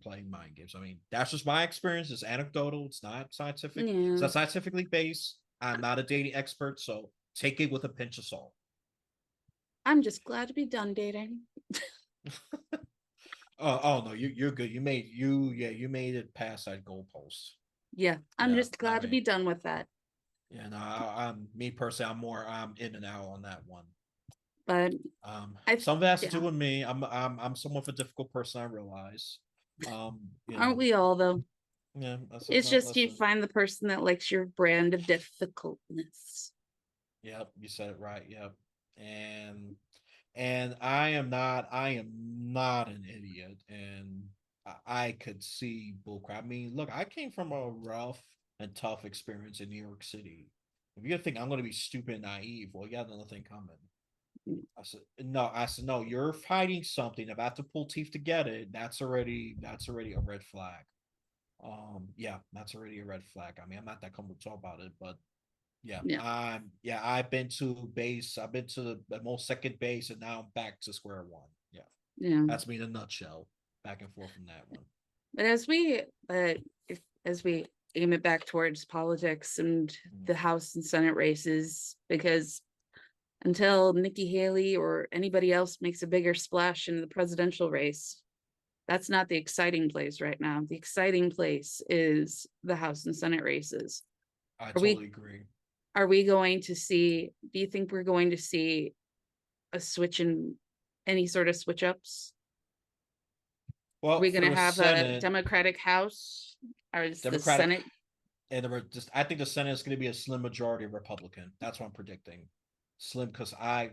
playing mind games. I mean, that's just my experience. It's anecdotal. It's not scientific. It's Yeah. not scientifically based. I'm not a dating expert, so take it with a pinch of salt. I'm just glad to be done dating. Oh no, you're good. You made it past that goalpost. Yeah. I'm Yeah, just I glad to mean, be done with that. yeah, no, I'm me personally. I'm in and out on that one. But I, Some of that has to do yeah. with me. I'm somewhat of a difficult person. I realize. You Aren't know, we all, though? yeah. That's It's no. just you find the person that likes your brand of difficultness. Yep, you said it right. Yep, and and I am not an idiot, and I could see bullcrap. I mean, look, I came from a rough and tough experience in New York City. If you think I'm going to be stupid and naive, well, you got another thing coming. I said, no, you're fighting something. If I have to pull teeth to get it, that's already a red flag. Yeah, that's already a red flag. I mean, I'm not that comfortable to talk about it, but Yeah. I've been to base, I've been to the most second base, and now I'm back to square one. Yeah, Yeah. that's me in a nutshell. Back and forth from that one. But as we aim it back towards politics and Mm. the House and Senate races, because until Nikki Haley or anybody else makes a bigger splash in the presidential race, that's not the exciting place right now. The exciting place is the House and Senate races. I Are we totally agree. are we going to see, do you think we're going to see a switch in any sort of switch ups? Are Well, we going for to the have a Senate, Democratic House? Or is the Democratic, Senate? and I think the Senate is going to be a slim majority Republican. That's what I'm predicting. Slim because I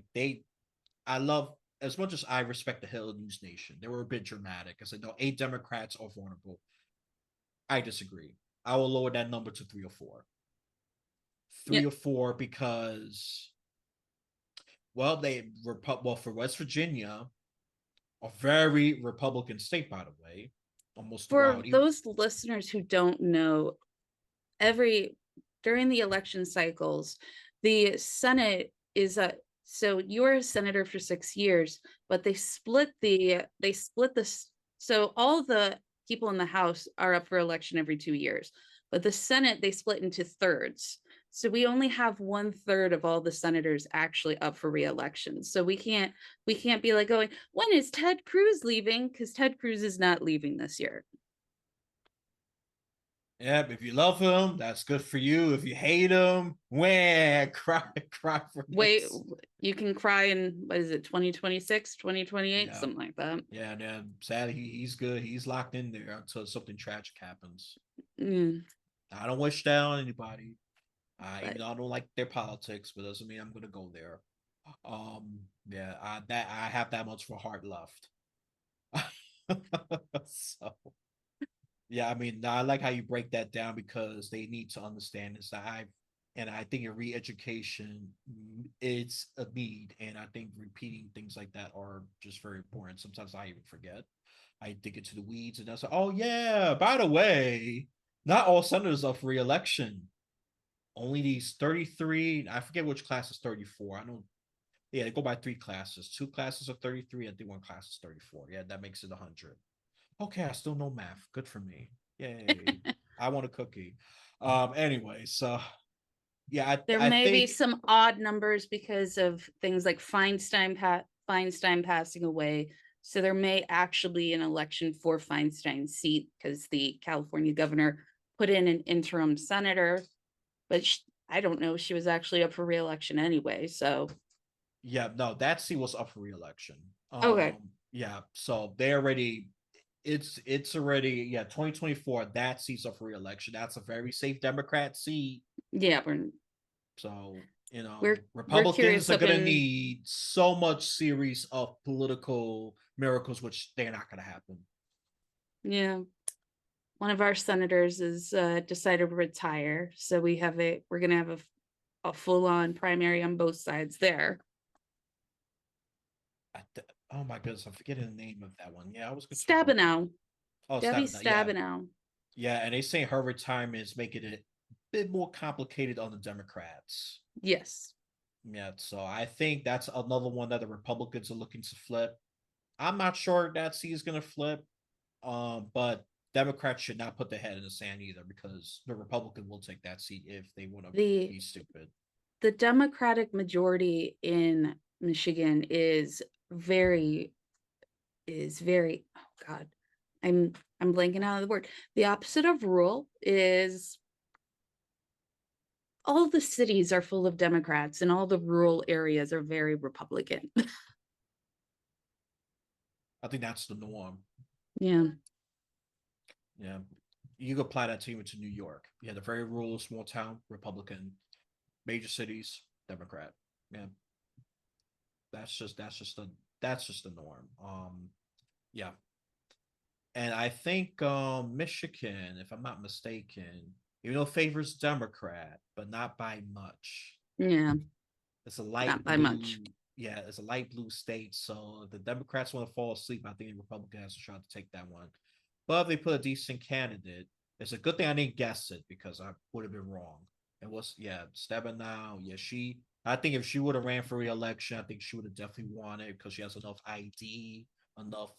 love as much as I respect the Hill News Nation. They were a bit dramatic. I said no, 8 Democrats are vulnerable. I disagree. I will lower that number to 3 or 4. Yeah. 3 or 4 because well, for West Virginia, a very Republican state, by the way, almost For throughout. those listeners who don't know, every during the election cycles, the Senate is a so you're a senator for 6 years, but they split the so all the people in the House are up for election every 2 years, but the Senate they split into thirds. So we only have 1/3 of all the senators actually up for re-election. So we can't be like going, when is Ted Cruz leaving? Because Ted Cruz is not leaving this year. Yep, if you love him, that's good for you. If you hate him, wah, cry for Wait, next. you can cry in, what is it, 2026, 2028, Yeah, something like that. yeah, and sadly, he's good. He's locked in there until something tragic happens. Mm, I don't wish that on anybody. Even but though I don't like their politics, but doesn't mean I'm gonna go there. Yeah, I have that much for heart left. So yeah, I mean, I like how you break that down because they need to understand this. I think in re-education, it's a need, and I think repeating things like that are just very important. Sometimes I even forget. I dig into the weeds, and I say, "Oh yeah, by the way, not all senators up for re-election. Only these 33. I forget which class is 34. I know. Yeah, they go by 3 classes. 2 classes are 33. I think 1 class is 34. Yeah, that makes it 100. Okay, I still know math. Good for me. Yay. I want a cookie. Anyway, so yeah, there I may be think some odd numbers because of things like Feinstein passing away. So there may actually be an election for Feinstein's seat because the California governor put in an interim senator, but I don't know, she was actually up for re-election anyway. So yeah, no, that seat was up for re-election. okay, Yeah, so they already it's already 2024, that seat's up for re-election. That's a very safe Democrat seat. yeah, So, we're Republicans curious are up gonna in, need so much series of political miracles, which they're not gonna happen. yeah, one of our senators is decided to retire. So we're gonna have a full-on primary on both sides there. Oh my goodness, I'm forgetting the name of that one. Yeah, I was gonna talk about that. Stabenow, Oh, Debbie Stabenow. Yeah, Stabenow. yeah, and they say her retirement is making it a bit more complicated on the Democrats. Yes. Yeah, so I think that's another one that the Republicans are looking to flip. I'm not sure that seat is gonna flip, but Democrats should not put their head in the sand either because the Republican will take that seat if they want to The be stupid. the Democratic majority in Michigan is very, oh God, I'm blanking out of the word. The opposite of rural is all the cities are full of Democrats and all the rural areas are very Republican. I think that's the norm. Yeah. Yeah, you could apply that to even to New York. Yeah, the very rural small town Republican, major cities Democrat. Yeah, that's just the norm. Yeah, and I think Michigan, if I'm not mistaken, favors Democrat, but not by much. Yeah. It's a Not light by blue. much. Yeah, it's a light blue state. So if the Democrats want to fall asleep, I think the Republican has to try to take that one. But if they put a decent candidate, it's a good thing I didn't guess it because I would have been wrong. It was Stabenow. Yeah, I think if she would have ran for re-election, I think she would have definitely won it because she has enough ID, enough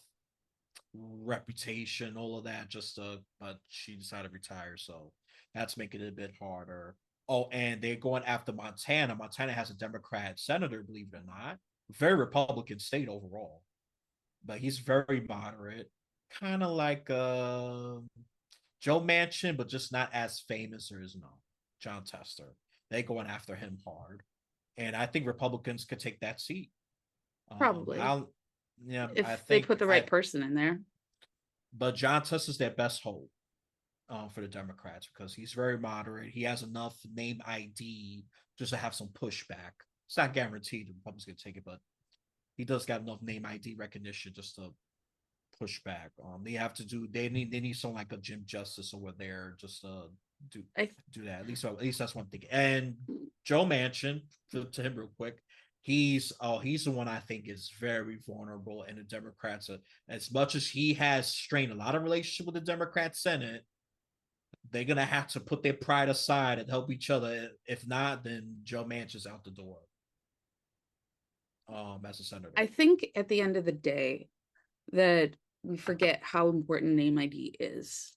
reputation, all of that. But she decided to retire, so that's making it a bit harder. Oh, and they're going after Montana. Montana has a Democrat senator, believe it or not. Very Republican state overall, but he's very moderate, kind of like Joe Manchin, but just not as famous or as known. John Tester. They going after him hard, and I think Republicans could take that seat. Probably. I'll Yeah, I If they think put the right person in there. but John Tester's their best hope for the Democrats because he's very moderate. He has enough name ID just to have some pushback. It's not guaranteed the Republicans going to take it, but he does got enough name ID recognition just to push back. They need someone like a Jim Justice over there just to do I do that. At least that's one thing. And Joe Manchin, to him real quick, he's the one I think is very vulnerable. And the Democrats, as much as he has strained a lot of relationship with the Democrat Senate, they're gonna have to put their pride aside and help each other. If not, then Joe Manchin's out the door. As a senator. I think at the end of the day that we forget how important name ID is.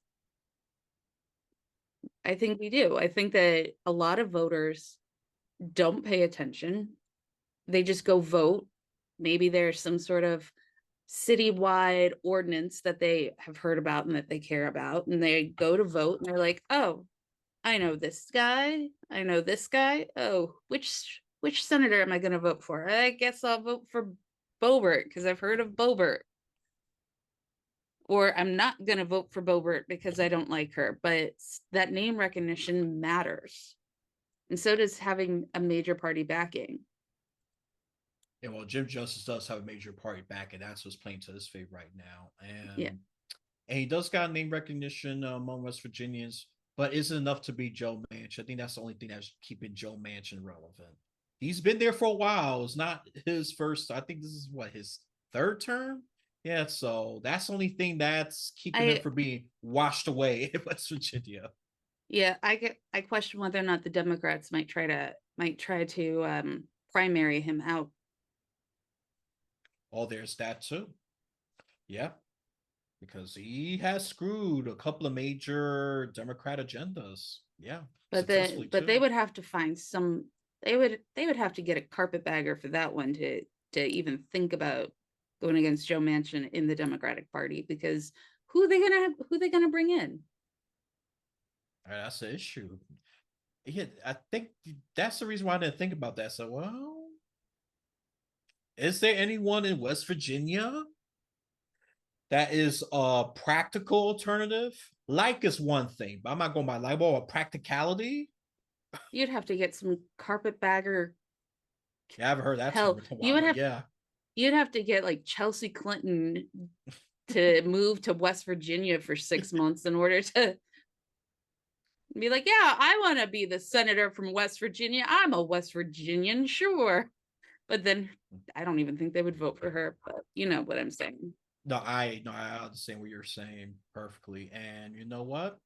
I think we do. I think that a lot of voters don't pay attention. They just go vote. Maybe there's some sort of citywide ordinance that they have heard about and that they care about, and they go to vote and they're like, oh, I know this guy, I know this guy. Oh, which senator am I going to vote for? I guess I'll vote for Boebert because I've heard of Boebert. Or I'm not going to vote for Boebert because I don't like her. But that name recognition matters, and so does having a major party backing. Yeah, well, Jim Justice does have a major party back, and that's what's playing to his favor right now. Yeah, And he does got name recognition among West Virginians, but isn't enough to beat Joe Manchin. I think that's the only thing that's keeping Joe Manchin relevant. He's been there for a while. It's not his first. I think this is what his third term. Yeah, so that's the only thing that's keeping him I from being washed away in West Virginia. yeah, I question whether or not the Democrats might try to primary him out. Oh, there's that too. Yeah, because he has screwed a couple of major Democrat agendas. Yeah, successfully But they too. would have to find some, they would have to get a carpetbagger for that one to even think about going against Joe Manchin in the Democratic Party, because who they gonna bring in? That's the issue. Yeah, I think that's the reason why I didn't think about that. So, well, is there anyone in West Virginia that is a practical alternative? Like is one thing, but I'm not going by like, well, a practicality. You'd have to get some carpetbagger Yeah, I haven't heard that term help. in a while, but yeah. You'd have to get like Chelsea Clinton to move to West Virginia for 6 months in order to be like, yeah, I want to be the senator from West Virginia. I'm a West Virginian, sure. But then I don't even think they would vote for her. But you know what I'm saying. No, I understand what you're saying perfectly. And you know what?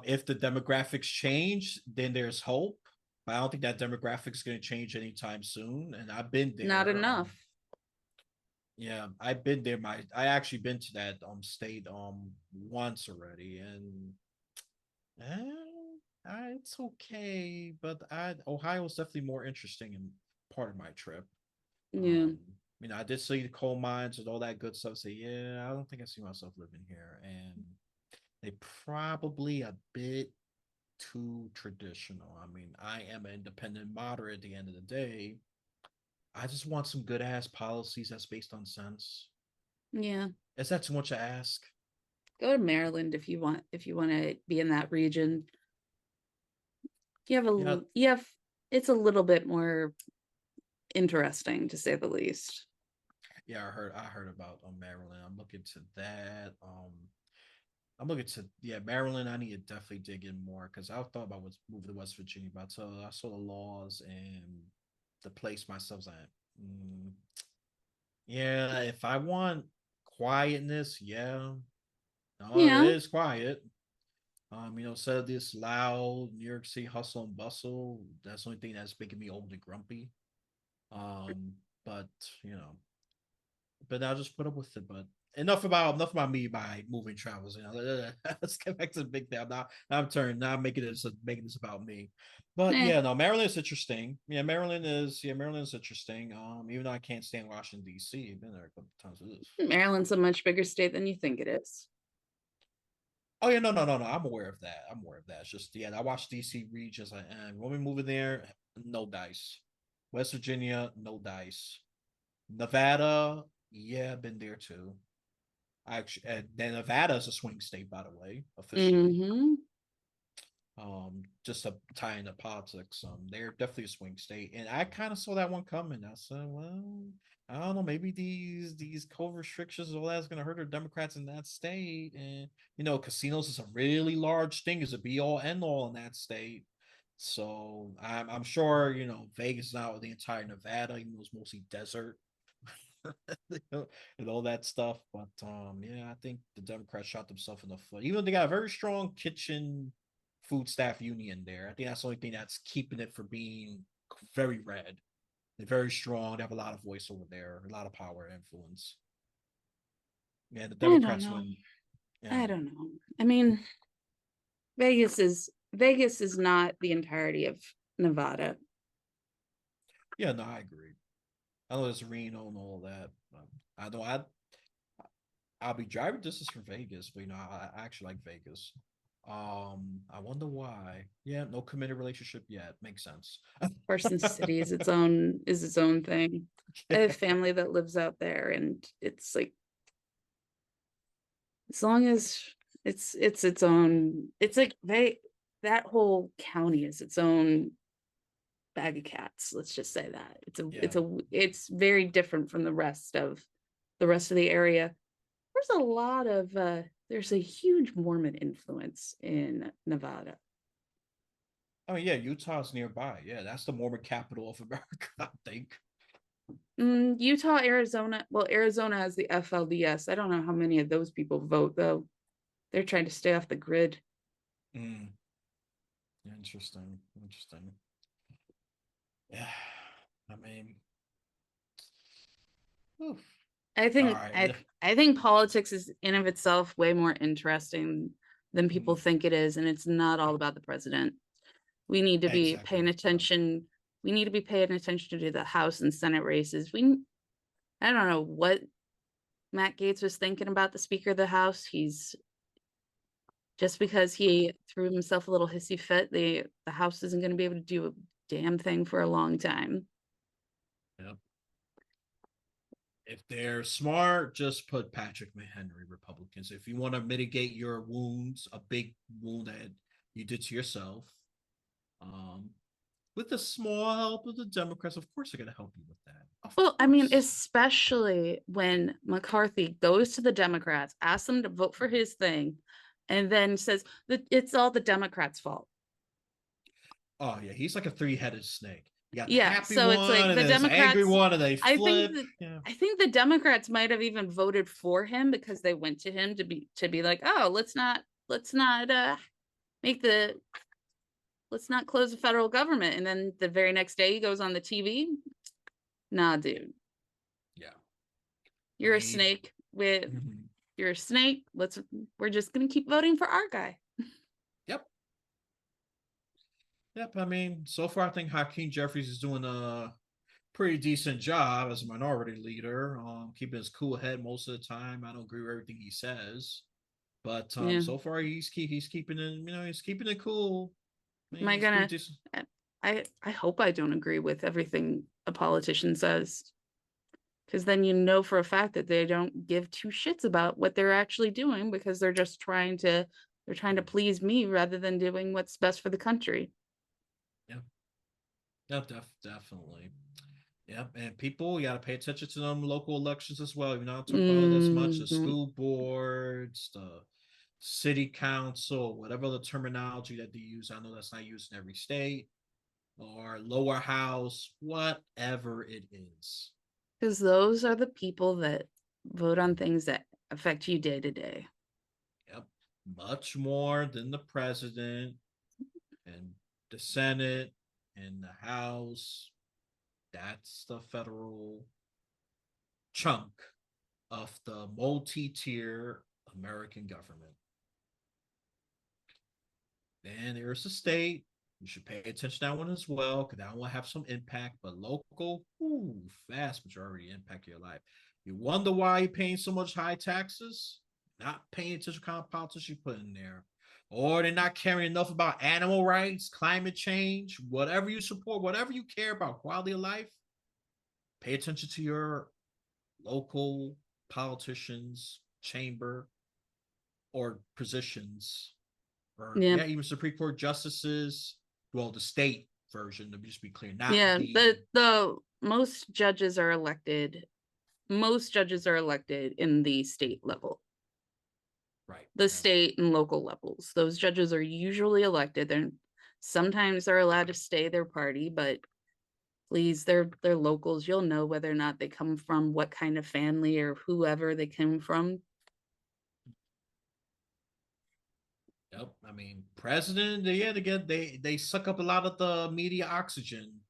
If the demographics change, then there's hope. But I don't think that demographic is going to change anytime soon. And I've been Not there. enough. Yeah, I've been there. I actually been to that state once already, and it's okay. But I Ohio's definitely more interesting and part of my trip. Yeah. Um, I did see the coal mines and all that good stuff. Say, yeah, I don't think I see myself living here, and they probably a bit too traditional. I am an independent moderate at the end of the day. I just want some good ass policies that's based on sense. Yeah. Is that too much to ask? Go to Maryland if you want to be in that region. Yeah, You have it's a little bit more interesting to say the least. yeah. I heard about Maryland. I'm looking to that. I'm looking to Maryland. I need to definitely dig in more because I thought about what's moving to West Virginia, but I saw the laws and the place myself at. Mm, yeah, if I want quietness, yeah, no, it Yeah. is quiet. Instead of this loud New York City hustle and bustle, that's the only thing that's making me old and grumpy. Um, but you know, but I'll just put up with it. But enough about me by moving travels. Let's get back to the big thing. I'm making this about me. But Eh, yeah, no, Maryland is interesting. Maryland is interesting. Even though I can't stand Washington D.C., I've been there a couple times. Ugh. Maryland's a much bigger state than you think it is. Oh yeah, no. I'm aware of that. I'm aware of that. It's just I watched DC regions. And when we moving there, no dice. West Virginia, no dice. Nevada, yeah, been there too. I actually, then Nevada is a swing state, by the way, officially. Mm-hmm. Just to tie into politics, they're definitely a swing state, and I kind of saw that one coming. I said, well, I don't know, maybe these COVID restrictions and all that's going to hurt the Democrats in that state, and casinos is a really large thing, is a be all end all in that state. So I'm sure Vegas is not the entire Nevada, even though it's mostly desert. And all that stuff. But yeah, I think the Democrats shot themselves in the foot. Even though they got a very strong kitchen food staff union there. I think that's the only thing that's keeping it from being very red. They're very strong. They have a lot of voice over there, a lot of power and influence. Yeah, the I don't Democrats know. win. Yeah. I don't know. I mean, Vegas is not the entirety of Nevada. Yeah, no, I agree. I know there's Reno and all that. I know I'll be driving distance from Vegas, but I actually like Vegas. I wonder why. Yeah, no committed relationship yet. Makes sense. Carson City is its own thing. I have family that lives out there, and it's like as long as it's its own, it's like that whole county is its own bag of cats. Let's just say that Yeah. it's very different from the rest of the area. There's a lot of there's a huge Mormon influence in Nevada. I mean, yeah, Utah's nearby. Yeah, that's the Mormon capital of America, I think. Utah, Arizona. Well, Arizona has the FLDS. I don't know how many of those people vote though. They're trying to stay off the grid. Mm, interesting. Interesting. Yeah. I mean, oof. I All think right. I think politics is in of itself way more interesting than people Mm, think it is, and it's not all about the president. We need to be exactly. paying Yeah. attention. We need to be paying attention to the House and Senate races. I don't know what Matt Gaetz was thinking about the Speaker of the House. He's just because he threw himself a little hissy fit, the House isn't going to be able to do a damn thing for a long time. Yep. If they're smart, just put Patrick McHenry, Republicans. If you want to mitigate your wounds, a big wound that you did to yourself, um, with the small help of the Democrats, of course they're going to help you with that. Of Well, I mean, course. especially when McCarthy goes to the Democrats, asks them to vote for his thing, and then says that it's all the Democrats' fault. Oh yeah, he's like a three-headed snake. You got the Yeah, happy so it's one, like and the then there's the angry Democrats. one, and they I think flip. that Yeah. I think the Democrats might have even voted for him because they went to him to be like, oh, let's not make the let's not close the federal government. And then the very next day he goes on the TV. Nah, dude, Yeah. I you're a mean, snake with mhm. you're a snake. We're just gonna keep voting for our guy. Yep. Yep. I mean, so far I think Hakeem Jeffries is doing a pretty decent job as a minority leader, keeping his cool head most of the time. I don't agree with everything he says, but Yeah. so far he's keeping it, he's keeping it cool. I Am mean, I he's pretty gonna decent. I hope I don't agree with everything a politician says. Because then you know for a fact that they don't give two shits about what they're actually doing because they're trying to please me rather than doing what's best for the country. Yeah, yeah, definitely. Yep, and people, you got to pay attention to them local elections as well. You don't talk about it as much. The Mm-hmm. school boards, the city council, whatever the terminology that they use. I know that's not used in every state, or lower house, whatever it is. Because those are the people that vote on things that affect you day to day. Yep, much more than the president and the Senate and the House. That's the federal chunk of the multi-tier American government. Then there's the state. You should pay attention to that one as well, because that one will have some impact. But local, ooh, vast majority impact your life. You wonder why you're paying so much high taxes? Not paying attention to kind of politics you put in there. Or they're not caring enough about animal rights, climate change, whatever you support, whatever you care about, quality of life. Pay attention to your local politicians, chamber, or positions, or Yeah. yeah, even Supreme Court justices. Well, the state version, to just be clear, not Yeah. the The most judges are elected in the state level. right. The Yeah. state and local levels. Those judges are usually elected. Sometimes they're allowed to stay their party, but please, they're locals. You'll know whether or not they come from what kind of family or whoever they came from. Yep. I mean, president. Yeah, they suck up a lot of the media oxygen,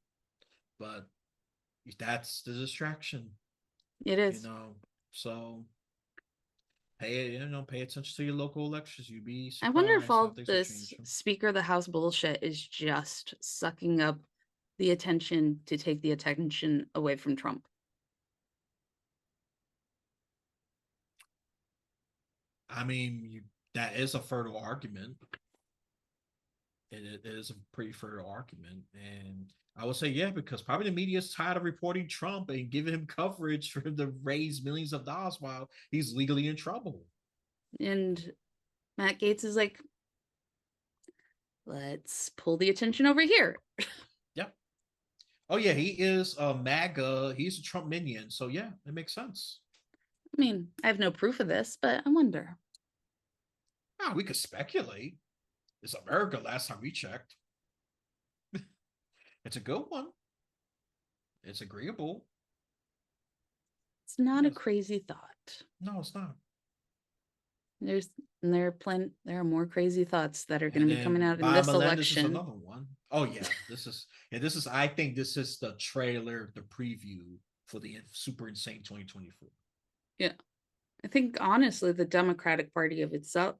but that's the distraction, It you is. know. So pay attention to your local elections. You'd be I wonder if surprised how all things will this change. Speaker of the House bullshit is just sucking up the attention to take the attention away from Trump. I mean, that is a fertile argument. It is a pretty fertile argument, and I would say yeah, because probably the media is tired of reporting Trump and giving him coverage for him to raise millions of dollars while he's legally in trouble. And Matt Gaetz is like, let's pull the attention over here. Yep. Oh yeah, he is a MAGA. He's a Trump minion, so yeah, it makes sense. I mean, I have no proof of this, but I wonder. Oh, we could speculate. It's America. Last time we checked, it's a good one. It's agreeable. It's not a Yes. crazy thought. No, it's not. There's there are more crazy thoughts that are going And to be coming then out in Bob this Melendez is election. another one. Oh yeah, this is. I think this is the trailer, the preview for the Super Insane 2024. Yeah. I think honestly, the Democratic Party of itself,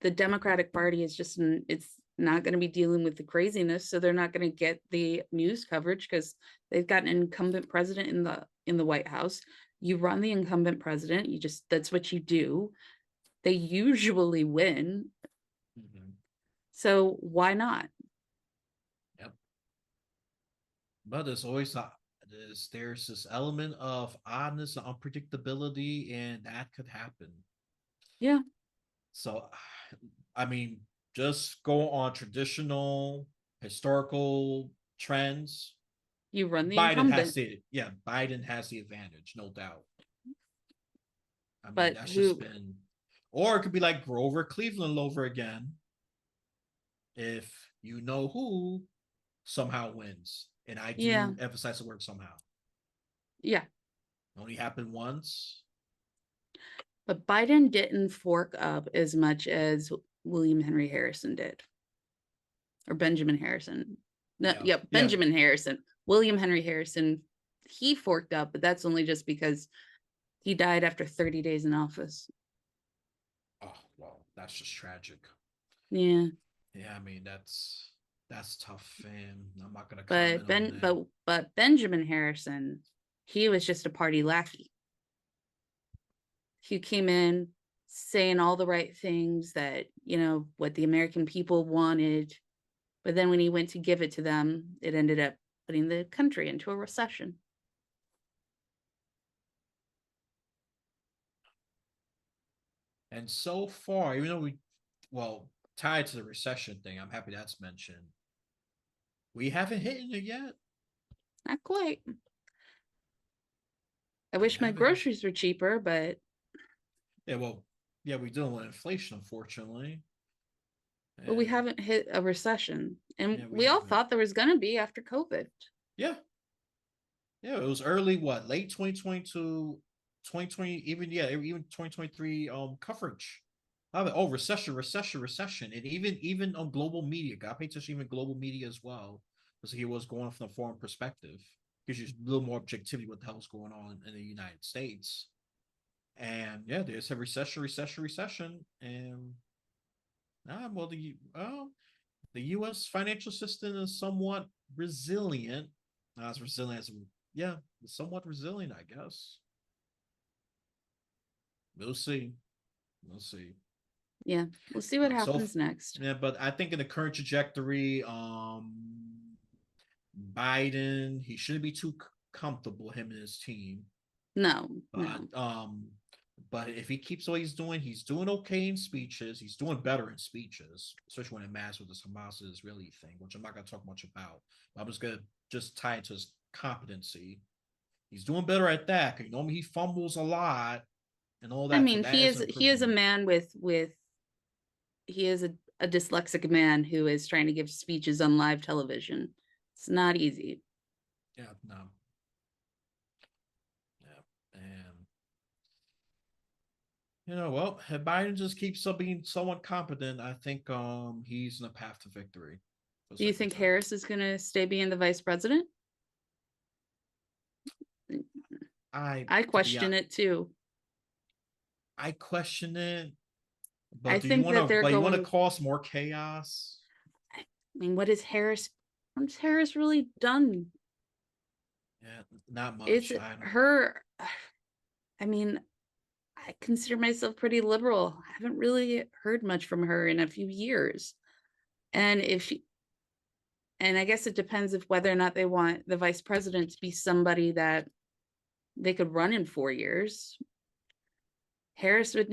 the Democratic Party is just, it's not going to be dealing with the craziness. So they're not going to get the news coverage because they've got an incumbent president in the White House. You run the incumbent president, that's what you do. They usually win. Mm-hmm. So why not? Yep. But there's this element of oddness and unpredictability, and that could happen. Yeah. So, I mean, just go on traditional historical trends. You run the Biden incumbent, has the advantage, no doubt. I mean, but that's just who, been, or it could be like Grover Cleveland over again. If you know who somehow wins, and I yeah, do emphasize the word somehow. yeah. Only happened once. But Biden didn't fork up as much as William Henry Harrison did, or Benjamin Harrison. No, Yeah, yep, yeah. Benjamin Harrison. William Henry Harrison, he forked up, but that's only just because he died after 30 days in office. Oh well, that's just tragic. Yeah, Yeah, I mean that's tough, and I'm not gonna but comment on that. Benjamin Harrison, he was just a party lackey. He came in saying all the right things that, what the American people wanted. But then when he went to give it to them, it ended up putting the country into a recession. And so far, even though tied to the recession thing, I'm happy that's mentioned. We haven't hit it yet. Not quite. I We wish my haven't. groceries were cheaper, but Yeah, well, yeah, we dealing with inflation, unfortunately. we And haven't hit a recession. And yeah, we we all haven't. thought there was going to be after COVID. Yeah, yeah, it was early, late 2022, 2020, even 2023 coverage. Recession. And even on global media, got paid attention even global media as well. Because he was going from a foreign perspective. Gives you a little more objectivity what the hell's going on in the United States. And yeah, there's a recession. And the US financial system is somewhat resilient. Not as resilient as yeah, somewhat resilient, I guess. We'll see. We'll see. Yeah, we'll see what So happens next. yeah, but I think in the current trajectory, Biden, he shouldn't be too comfortable, him and his team. No, But no. if he keeps what he's doing okay in speeches. He's doing better in speeches, especially when it matters with this Hamas Israeli thing, which I'm not gonna talk much about. But I'm just gonna tie it to his competency. He's doing better at that. Cause normally he fumbles a lot and all I that. So mean, that is an he is a improvement. man he is a dyslexic man who is trying to give speeches on live television. It's not easy. Yeah, no. Yeah. And if Biden just keeps being somewhat competent, I think he's in a path to victory for the Do you second think time. Harris is going to stay being the vice president? I I to be question it too. I question it. I But do you think want that to? they're But you want to going, cause more chaos? I mean, what's Harris really done? Yeah, not It's much. I don't. her. I mean, I consider myself pretty liberal. I haven't really heard much from her in a few years. And if she, and I guess it depends of whether or not they want the vice president to be somebody that they could run in 4 years. Harris would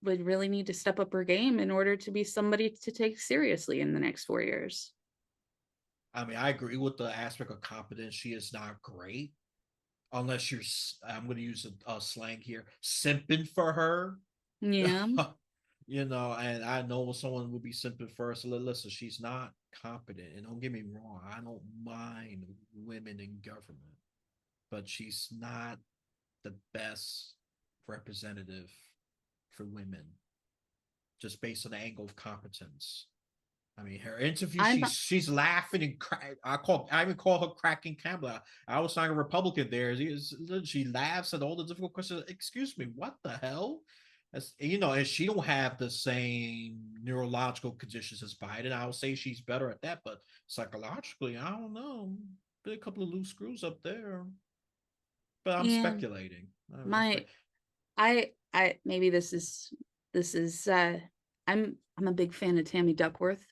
really need to step up her game in order to be somebody to take seriously in the next 4 years. I mean, I agree with the aspect of competence. She is not great unless you're. I'm going to use a slang here, simping for her. Yeah. And I know someone would be simping for her. So listen, she's not competent. And don't get me wrong, I don't mind women in government, but she's not the best representative for women, just based on the angle of competence. I mean, her interview, I'm she's laughing and I even call her cracking Campbell. I was talking a Republican there. She laughs at all the difficult questions. Excuse me, what the hell? And she don't have the same neurological conditions as Biden. I would say she's better at that, but psychologically, I don't know. Been a couple of loose screws up there, but I'm yeah, speculating. my I maybe this is I'm a big fan of Tammy Duckworth.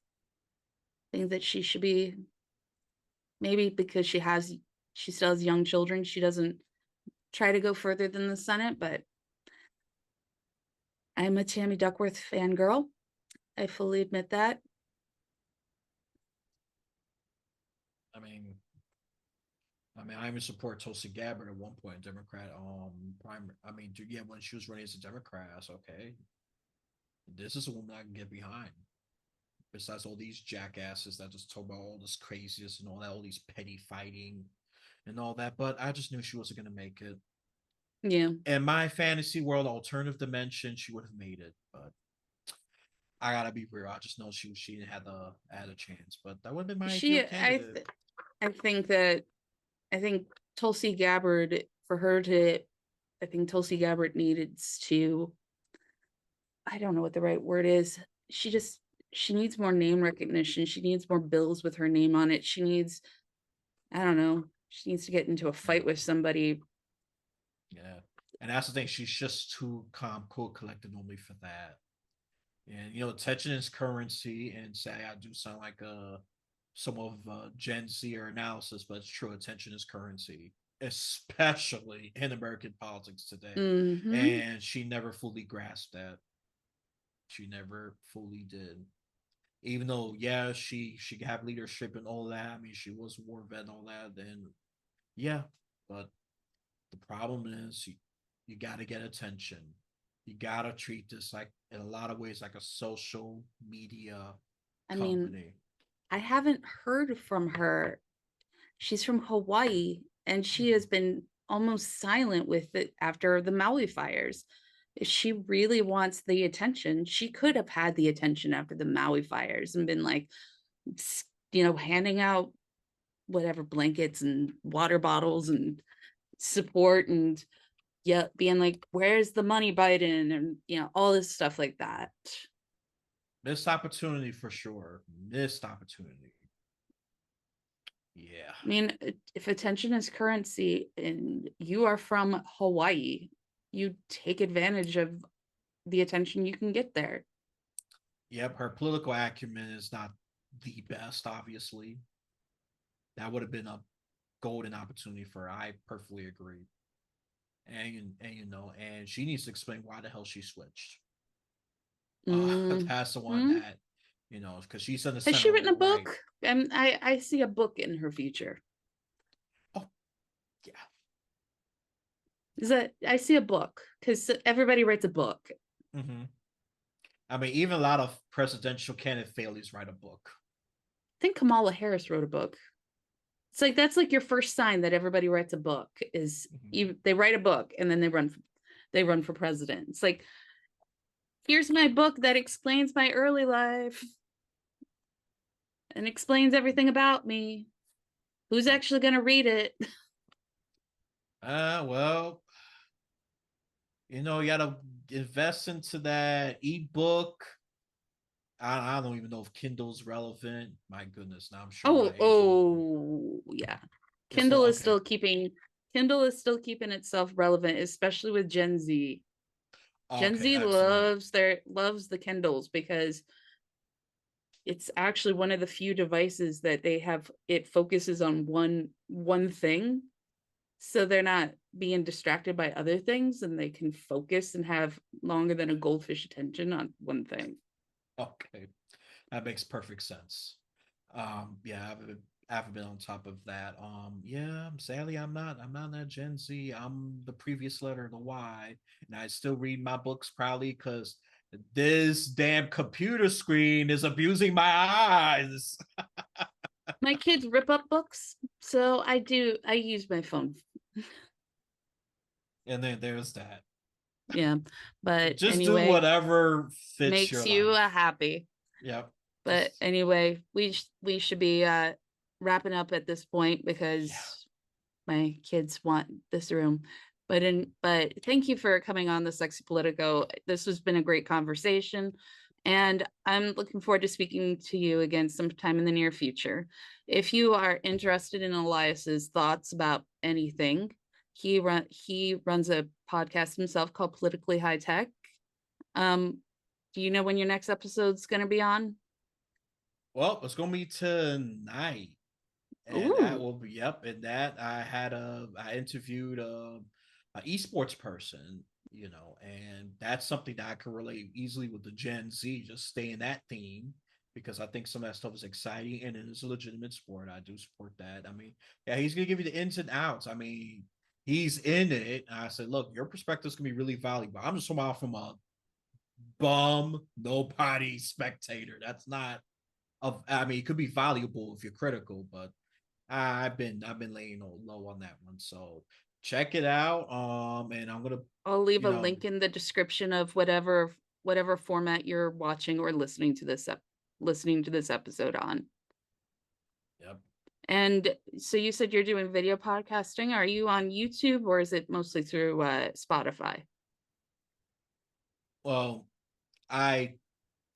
I think that she should be, maybe because she still has young children, she doesn't try to go further than the Senate, but I'm a Tammy Duckworth fangirl. I fully admit that. I mean, I even support Tulsi Gabbard at one point, Democrat. Primary. I mean, yeah, when she was running as a Democrat, I was okay. This is a woman I can get behind. Besides all these jackasses that just talk about all this craziness and all that, all these petty fighting and all that. But I just knew she wasn't going to make it. Yeah. In my fantasy world, alternative dimension, she would have made it. But I gotta be real. I just know she didn't have a chance. But that would have been my She ideal candidate. I think that I think Tulsi Gabbard, for her to, I think Tulsi Gabbard needs to, I don't know what the right word is. She just, she needs more name recognition. She needs more bills with her name on it. She needs, I don't know, she needs to get into a fight with somebody. Yeah. And that's the thing. She's just too calm, cool, collected normally for that. And attention is currency. And say I do sound like some of Gen Z or analysis, but it's true. Attention is currency, especially in American politics today. Mm-hmm. And she never fully grasped that. She never fully did. Even though, yeah, she could have leadership and all that. I mean, she was a war vet and all that. Then, yeah, but the problem is you got to get attention. You got to treat this like, in a lot of ways, like a social media I mean, company. I haven't heard from her. She's from Hawaii and she Mhm. has been almost silent with it after the Maui fires. If she really wants the attention, she could have had the attention after the Maui fires and been like, handing out whatever blankets and water bottles and support and, yeah, being like, where's the money, Biden? And, all this stuff like that. Missed opportunity for sure. Missed opportunity. Yeah. I mean, if attention is currency and you are from Hawaii, you take advantage of the attention you can get there. Yep. Her political acumen is not the best, obviously. That would have been a golden opportunity for her. I perfectly agree. And she needs to explain why the hell she switched. Mm. That's the one Hmm. that, because she's in the Has she center written a right. book? And I see a book in her future. Oh, yeah. Is that I see a book because everybody writes a book. Mm-hmm. I mean, even a lot of presidential candidate failures write a book. I think Kamala Harris wrote a book. It's like that's like your first sign that everybody writes a book is Mm-hmm. you they write a book and then they run for president. It's like, here's my book that explains my early life and explains everything about me. Who's actually going to read it? Well, you gotta invest into that ebook. I don't even know if Kindle's relevant. My goodness, now I'm showing my age a little bit. Yeah. It's still okay. Kindle is still keeping itself relevant, especially with Gen Z. Gen Okay, Z excellent. loves the Kindles because it's actually one of the few devices that they have. It focuses on one thing, so they're not being distracted by other things, and they can focus and have longer than a goldfish attention on one thing. Okay, that makes perfect sense. Yeah, I haven't been on top of that. Yeah, sadly, I'm not that Gen Z. I'm the previous letter, the Y, and I still read my books proudly because this damn computer screen is abusing my eyes. My kids rip up books, so I use my phone. And then there's that. Yeah, but Just do anyway, whatever fits makes your you life. happy. Yep. But Just anyway, we should be wrapping up at this point yeah. because my kids want this room. But thank you for coming on the Sexy Politico. This has been a great conversation, and I'm looking forward to speaking to you again sometime in the near future. If you are interested in Elias's thoughts about anything, he runs a podcast himself called Politically High Tech. Um, do you know when your next episode's going to be on? Well, it's gonna be tonight. And that Ooh. will be yep. And that I interviewed a esports person, and that's something that I can relate easily with the Gen Z. Just stay in that theme because I think some of that stuff is exciting and it is a legitimate sport. I do support that. I mean, yeah, he's gonna give you the ins and outs. I mean, he's in it. And I said, look, your perspective's gonna be really valuable. I'm just talking about from a bum, nobody spectator. That's not of. I mean, it could be valuable if you're critical, but I've been laying low on that one. So check it out. And I'm gonna, I'll leave you a know, link in the description of whatever format you're watching or listening to this episode on. yep. And so you said you're doing video podcasting. Are you on YouTube or is it mostly through Spotify? Well, I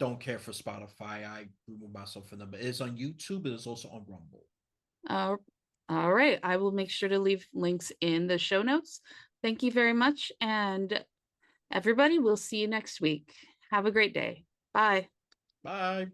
don't care for Spotify. I remove myself from them, but it's on YouTube. It is also on Rumble. Uh, all right. I will make sure to leave links in the show notes. Thank you very much. And everybody, we'll see you next week. Have a great day. Bye. Bye.